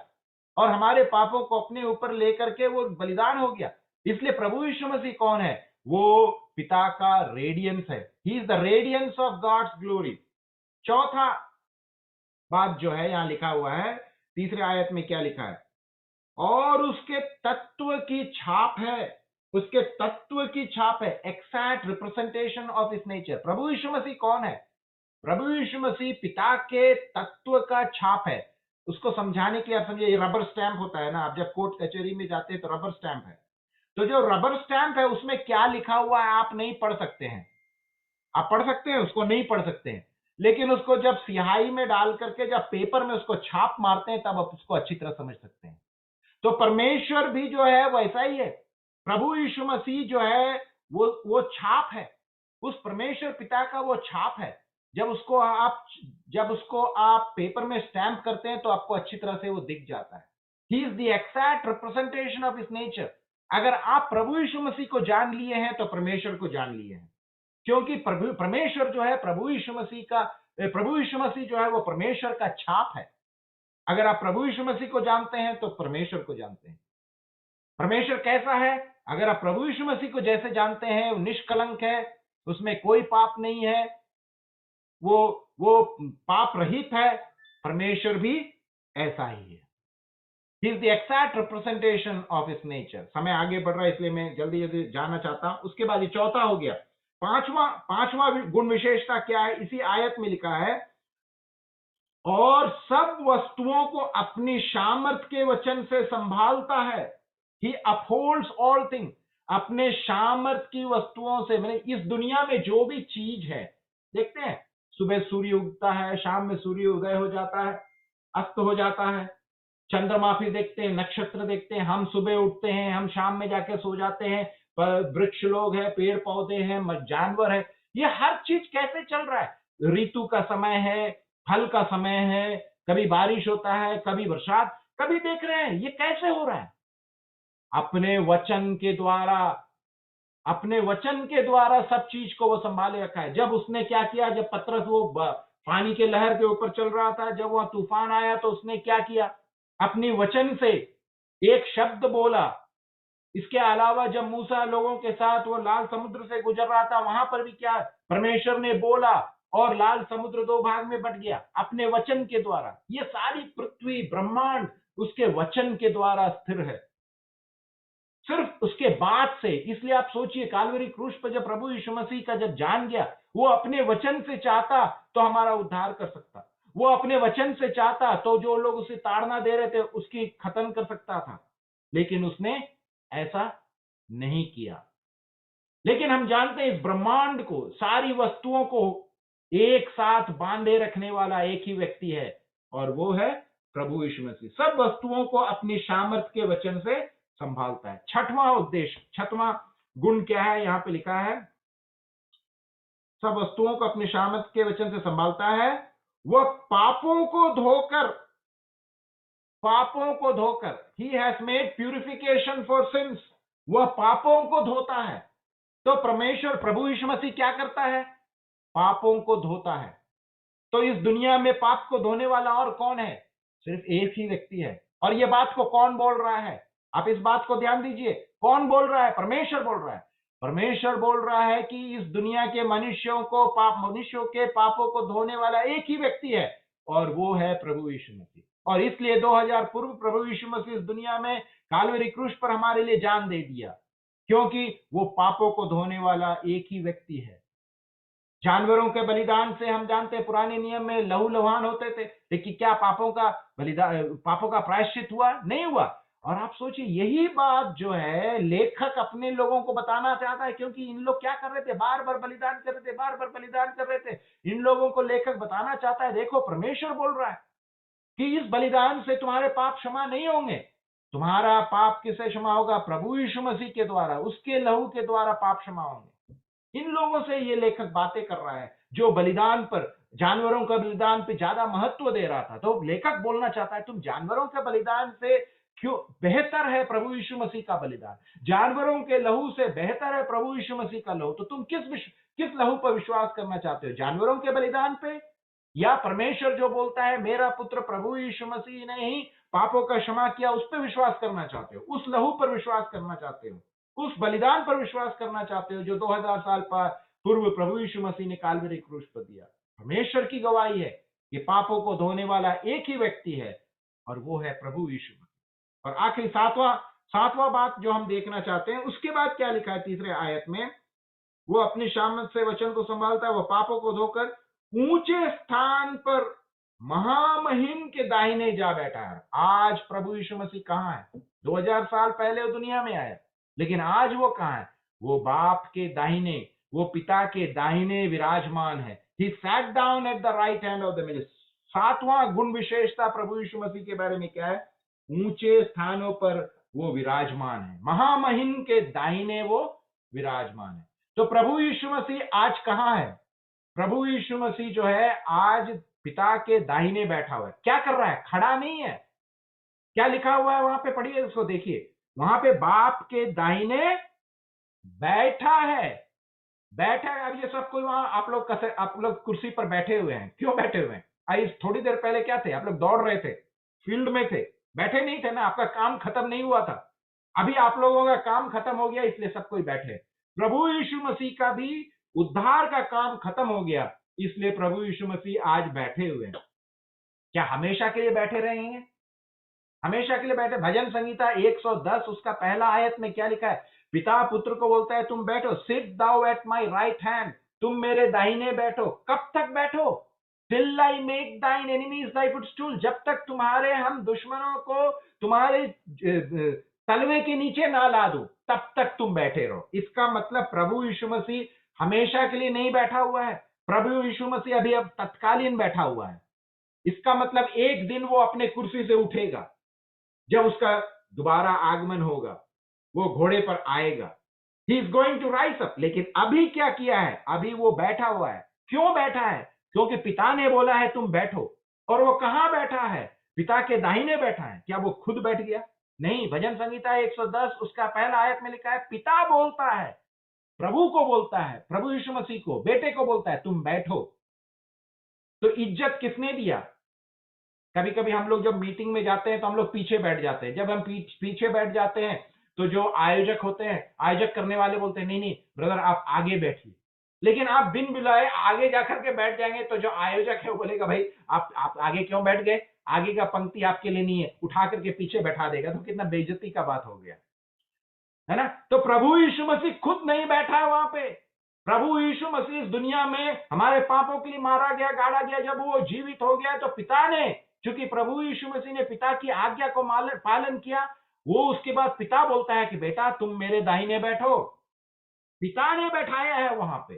और हमारे पापों को अपने ऊपर लेकर के वो बलिदान हो गया। इसलिए प्रभु यीशु मसीह कौन है? वो पिता का रेडियंस है। He is the radiance of God's glory. चौथा बात जो है यहां लिखा हुआ है, तीसरे आयत में क्या लिखा है? और उसके तत्व की छाप है। उसके तत्व की छाप है, exact representation of his nature. प्रभु यीशु मसीह कौन है? प्रभु यीशु मसीह पिता के तत्व का छाप है। उसको समझाने के लिए आप समझिए, रबर स्टैंप होता है ना, आप जब कोर्ट कचहरी में जाते हैं तो रबर स्टैंप है। तो जो रबर स्टैंप है उसमें क्या लिखा हुआ है आप नहीं पढ़ सकते हैं। आप पढ़ सकते हैं, उसको नहीं पढ़ सकते हैं, लेकिन उसको जब स्याही में डाल करके जब पेपर में उसको छाप मारते हैं तब आप उसको अच्छी तरह समझ सकते हैं। तो परमेश्वर भी जो है वैसा ही है। प्रभु यीशु मसीह जो है वो छाप है, उस परमेश्वर पिता का वो छाप है। जब उसको आप पेपर में स्टैंप करते हैं तो आपको अच्छी तरह से वो दिख जाता है। He is the exact representation of his nature. अगर आप प्रभु यीशु मसीह को जान लिए हैं तो परमेश्वर को जान लिए हैं, क्योंकि परमेश्वर जो है प्रभु यीशु मसीह जो है वो परमेश्वर का छाप है। अगर आप प्रभु यीशु मसीह को जानते हैं तो परमेश्वर को जानते हैं। परमेश्वर कैसा है? अगर आप प्रभु यीशु मसीह को जैसे जानते हैं, वो निष्कलंक है, उसमें कोई पाप नहीं है, वो पाप रहित है, परमेश्वर भी ऐसा ही है। He is the exact representation of his nature. समय आगे बढ़ रहा है इसलिए मैं जल्दी जल्दी जानना चाहता हूं। उसके बाद ये चौथा हो गया। पांचवा गुण विशेषता क्या है? इसी आयत में लिखा है, और सब वस्तुओं को अपनी सामर्थ के वचन से संभालता है। ही अपहोल्ड्स ऑल थिंग। अपने सामर्थ की वस्तुओं से, मैंने इस दुनिया में जो भी चीज है, देखते हैं सुबह सूर्य उगता है, शाम में सूर्य उदय हो जाता है, अस्त हो जाता है, चंद्रमा फिर देखते हैं, नक्षत्र देखते हैं, हम सुबह उठते हैं, हम शाम में जाके सो जाते हैं, वृक्ष लोग हैं, पेड़ पौधे हैं, जानवर है, ये हर चीज कैसे चल रहा है? ऋतु का समय है, फल का समय है, कभी बारिश होता है, कभी बरसात, कभी देख रहे हैं ये कैसे हो रहा है? अपने वचन के द्वारा सब चीज को वो संभाले रखा है। जब उसने क्या किया, जब पतरस वो पानी के लहर के ऊपर चल रहा था, जब वह तूफान आया तो उसने क्या किया? अपनी वचन से एक शब्द बोला। इसके अलावा जब मूसा लोगों के साथ वो लाल समुद्र से गुजर रहा था, वहां पर भी क्या परमेश्वर ने बोला और लाल समुद्र दो भाग में बट गया अपने वचन के द्वारा। ये सारी पृथ्वी ब्रह्मांड उसके वचन के द्वारा स्थिर है, सिर्फ उसके बाद से। इसलिए आप सोचिए, कालवरी क्रूस पर जब प्रभु यीशु मसीह का जब जान गया, वो अपने वचन से चाहता तो हमारा उद्धार कर सकता, वो अपने वचन से चाहता तो जो लोग उसे ताड़ना दे रहे थे उसकी खत्म कर सकता था, लेकिन उसने ऐसा नहीं किया। लेकिन हम जानते हैं इस ब्रह्मांड को, सारी वस्तुओं को एक साथ बांधे रखने वाला एक ही व्यक्ति है, और वो है प्रभु यीशु मसीह। सब वस्तुओं को अपनी सामर्थ के वचन से संभालता है। छठवां उद्देश्य, छठवां गुण क्या है? यहां पे लिखा है, सब वस्तुओं को अपनी सामर्थ के वचन से संभालता है। वह पापों को धोकर he has made purification for since. वह पापों को धोता है। तो परमेश्वर प्रभु यीशु मसीह क्या करता है? पापों को धोता है। तो इस दुनिया में पाप को धोने वाला और कौन है? सिर्फ एक ही व्यक्ति है। और यह बात को कौन बोल रहा है? आप इस बात को ध्यान दीजिए, कौन बोल रहा है? परमेश्वर बोल रहा है। परमेश्वर बोल रहा है कि इस दुनिया के मनुष्यों के पापों को धोने वाला एक ही व्यक्ति है, और वो है प्रभु यीशु मसीह। और इसलिए 2000 पूर्व प्रभु यीशु मसीह इस दुनिया में कालवरी क्रूस पर हमारे लिए जान दे दिया, क्योंकि वो पापों को धोने वाला एक ही व्यक्ति है। जानवरों के बलिदान से हम जानते हैं पुराने नियम में लहू लुहान होते थे, लेकिन क्या पापों का प्रायश्चित हुआ? नहीं हुआ। और आप सोचिए, यही बात जो है लेखक अपने लोगों को बताना चाहता है, क्योंकि इन लोग क्या कर रहे थे? बार बार बलिदान कर रहे थे। इन लोगों को लेखक बताना चाहता है, देखो परमेश्वर बोल रहा है कि इस बलिदान से तुम्हारे पाप क्षमा नहीं होंगे। तुम्हारा पाप किससे क्षमा होगा? प्रभु यीशु मसीह के द्वारा, उसके लहू के द्वारा पाप क्षमा होंगे। इन लोगों से ये लेखक बातें कर रहा है जो बलिदान पर, जानवरों का बलिदान पे ज्यादा महत्व दे रहा था। तो लेखक बोलना चाहता है, तुम जानवरों के बलिदान से क्यों बेहतर है प्रभु यीशु मसीह का बलिदान? जानवरों के लहू से बेहतर है प्रभु यीशु मसीह का लहू। तो तुम किस लहू पर विश्वास करना चाहते हो? जानवरों के बलिदान पे, या परमेश्वर जो बोलता है मेरा पुत्र प्रभु यीशु मसीह ने ही पापों का क्षमा किया, उस पर विश्वास करना चाहते हो? उस लहू पर विश्वास करना चाहते हो? उस बलिदान पर विश्वास करना चाहते हो जो 2000 साल पूर्व प्रभु यीशु मसीह ने कालवरी क्रूस पर दिया? परमेश्वर की गवाही है कि पापों को धोने वाला एक ही व्यक्ति है, और वो है प्रभु यीशु मसीह। और आखिरी सातवां बात जो हम देखना चाहते हैं, उसके बाद क्या लिखा है तीसरे आयत में? वो अपनी सामर्थ से वचन को संभालता है, वो पापों को धोकर ऊंचे स्थान पर महामहिम के दाहिने जा बैठा है। आज प्रभु यीशु मसीह कहां है? 2000 साल पहले वो दुनिया में आया, लेकिन आज वो कहां है? वो बाप के दाहिने, वो पिता के दाहिने विराजमान है। He sat down at the right hand of the majesty। सातवां गुण विशेषता प्रभु यीशु मसीह के बारे में क्या है? ऊंचे स्थानों पर वो विराजमान है, महामहिम के दाहिने वो विराजमान है। तो प्रभु यीशु मसीह आज कहां है? प्रभु यीशु मसीह जो है आज पिता के दाहिने बैठा हुआ है। क्या कर रहा है? खड़ा नहीं है। क्या लिखा हुआ है वहां पे? पढ़िए उसको, देखिए वहां पे बाप के दाहिने बैठा है। अब ये सब कोई वहां, आप लोग कुर्सी पर बैठे हुए हैं। क्यों बैठे हुए हैं? आई थोड़ी देर पहले क्या थे? आप लोग दौड़ रहे थे, फील्ड में थे, बैठे नहीं थे ना, आपका काम खत्म नहीं हुआ था। अभी आप लोगों का काम खत्म हो गया इसलिए सब कोई बैठे। प्रभु यीशु मसीह का भी उद्धार का काम खत्म हो गया इसलिए प्रभु यीशु मसीह आज बैठे हुए हैं। क्या हमेशा के लिए बैठे रहेंगे? हमेशा के लिए बैठे? भजन संहिता 110 उसका पहला आयत में क्या लिखा है? पिता पुत्र को बोलता है तुम बैठो, sit thou at my right hand, तुम मेरे दाहिने बैठो। कब तक बैठो? Till I make thine enemies thy footstool, जब तक तुम्हारे हम दुश्मनों को तुम्हारे तलवे के नीचे ना ला दूं, तब तक तुम बैठे रहो। इसका मतलब प्रभु यीशु मसीह हमेशा के लिए नहीं बैठा हुआ है। प्रभु यीशु मसीह अभी अब तत्कालीन बैठा हुआ है। इसका मतलब एक दिन वो अपने कुर्सी से उठेगा, जब उसका दोबारा आगमन होगा, वो घोड़े पर आएगा। He is going to rise up. लेकिन अभी क्या किया है? अभी वो बैठा हुआ है। क्यों बैठा है? क्योंकि पिता ने बोला है तुम बैठो। और वो कहां बैठा है? पिता के दाहिने बैठा है। क्या वो खुद बैठ गया? नहीं। भजन संहिता 110 उसका पहला आयत में लिखा है, पिता बोलता है, प्रभु को बोलता है, प्रभु यीशु मसीह को, बेटे को बोलता है तुम बैठो। तो इज्जत किसने दिया? कभी कभी हम लोग जब मीटिंग में जाते हैं तो हम लोग पीछे बैठ जाते हैं। जब हम पीछे बैठ जाते हैं तो जो आयोजक होते हैं, आयोजक करने वाले बोलते हैं नहीं नहीं ब्रदर आप आगे बैठिए। लेकिन आप बिन बुलाए आगे जाकर के बैठ जाएंगे तो जो आयोजक है वो बोलेगा भाई आप आगे क्यों बैठ गए? आगे का पंक्ति आपके लिए नहीं है, उठा करके पीछे बैठा देगा। तो कितना बेइज्जती का बात हो गया, है ना? तो प्रभु यीशु मसीह खुद नहीं बैठा है वहां पे। प्रभु यीशु मसीह इस दुनिया में हमारे पापों के लिए मारा गया, गाड़ा गया। जब वो जीवित हो गया तो पिता ने, क्योंकि प्रभु यीशु मसीह ने पिता की आज्ञा को पालन किया, वो उसके बाद पिता बोलता है कि बेटा तुम मेरे दाहिने बैठो। पिता ने बैठाया है वहां पे,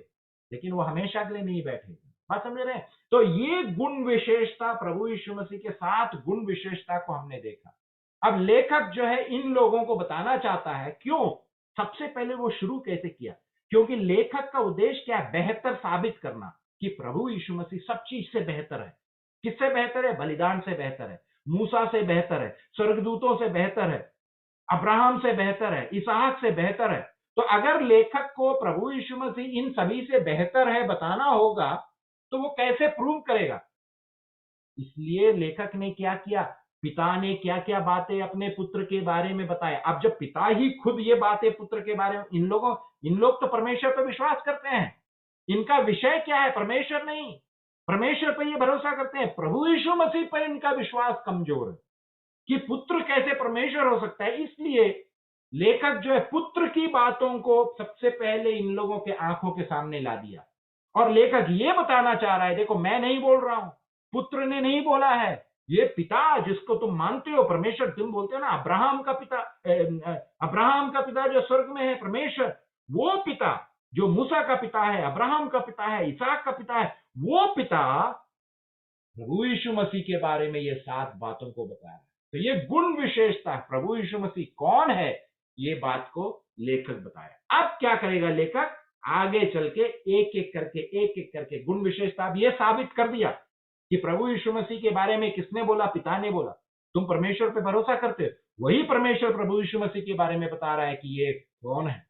लेकिन वो हमेशा के लिए नहीं बैठे। बात समझ रहे हैं? तो ये गुण विशेषता, प्रभु यीशु मसीह के 7 गुण विशेषता को हमने देखा। अब लेखक जो है इन लोगों को बताना चाहता है। क्यों? सबसे पहले वो शुरू कैसे किया? क्योंकि लेखक का उद्देश्य क्या है? बेहतर साबित करना कि प्रभु यीशु मसीह सब चीज से बेहतर है। किससे बेहतर है? बलिदान से बेहतर है, मूसा से बेहतर है, स्वर्गदूतों से बेहतर है, अब्राहम से बेहतर है, इसहाक से बेहतर है। तो अगर लेखक को प्रभु यीशु मसीह इन सभी से बेहतर है बताना होगा तो वो कैसे प्रूव करेगा? इसलिए लेखक ने क्या किया? पिता ने क्या क्या बातें अपने पुत्र के बारे में बताया। अब जब पिता ही खुद ये बातें पुत्र के बारे में, इन लोग तो परमेश्वर पर विश्वास करते हैं। इनका विषय क्या है? परमेश्वर नहीं। परमेश्वर पर ये भरोसा करते हैं, प्रभु यीशु मसीह पर इनका विश्वास कमजोर है कि पुत्र कैसे परमेश्वर हो सकता है। इसलिए लेखक जो है पुत्र की बातों को सबसे पहले इन लोगों के आंखों के सामने ला दिया। और लेखक ये बताना चाह रहा है, देखो मैं नहीं बोल रहा हूं, पुत्र ने नहीं बोला है, ये पिता जिसको तुम मानते हो परमेश्वर, तुम बोलते हो ना अब्राहम का पिता, अब्राहम का पिता जो स्वर्ग में है परमेश्वर, वो पिता जो मूसा का पिता है, अब्राहम का पिता है, इसहाक का पिता है, वो पिता प्रभु यीशु मसीह के बारे में ये 7 बातों को बताया। तो ये गुण विशेषता प्रभु यीशु मसीह कौन है, ये बात को लेखक बताया। अब क्या करेगा लेखक? आगे चल के एक एक करके गुण विशेषता। अब ये साबित कर दिया कि प्रभु यीशु मसीह के बारे में किसने बोला? पिता ने बोला। तुम परमेश्वर पे भरोसा करते हो, वही परमेश्वर प्रभु यीशु मसीह के बारे में बता रहा है कि ये कौन है।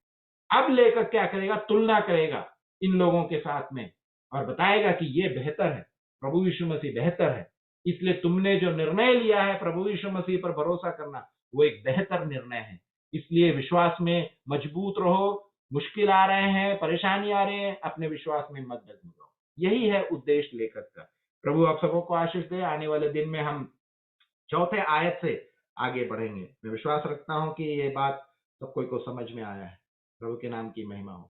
अब लेखक क्या करेगा? तुलना करेगा इन लोगों के साथ में और बताएगा कि ये बेहतर है, प्रभु यीशु मसीह बेहतर है। इसलिए तुमने जो निर्णय लिया है प्रभु यीशु मसीह पर भरोसा करना, वो एक बेहतर निर्णय है। इसलिए विश्वास में मजबूत रहो। मुश्किल आ रहे हैं, परेशानी आ रहे हैं, अपने विश्वास में मत डगमगाओ। यही है उद्देश्य लेखक का। प्रभु आप सबों को आशीष दे। आने वाले दिन में हम चौथे आयत से आगे बढ़ेंगे। मैं विश्वास रखता हूं कि ये बात सब कोई को समझ में आया है। प्रभु के नाम की महिमा हो।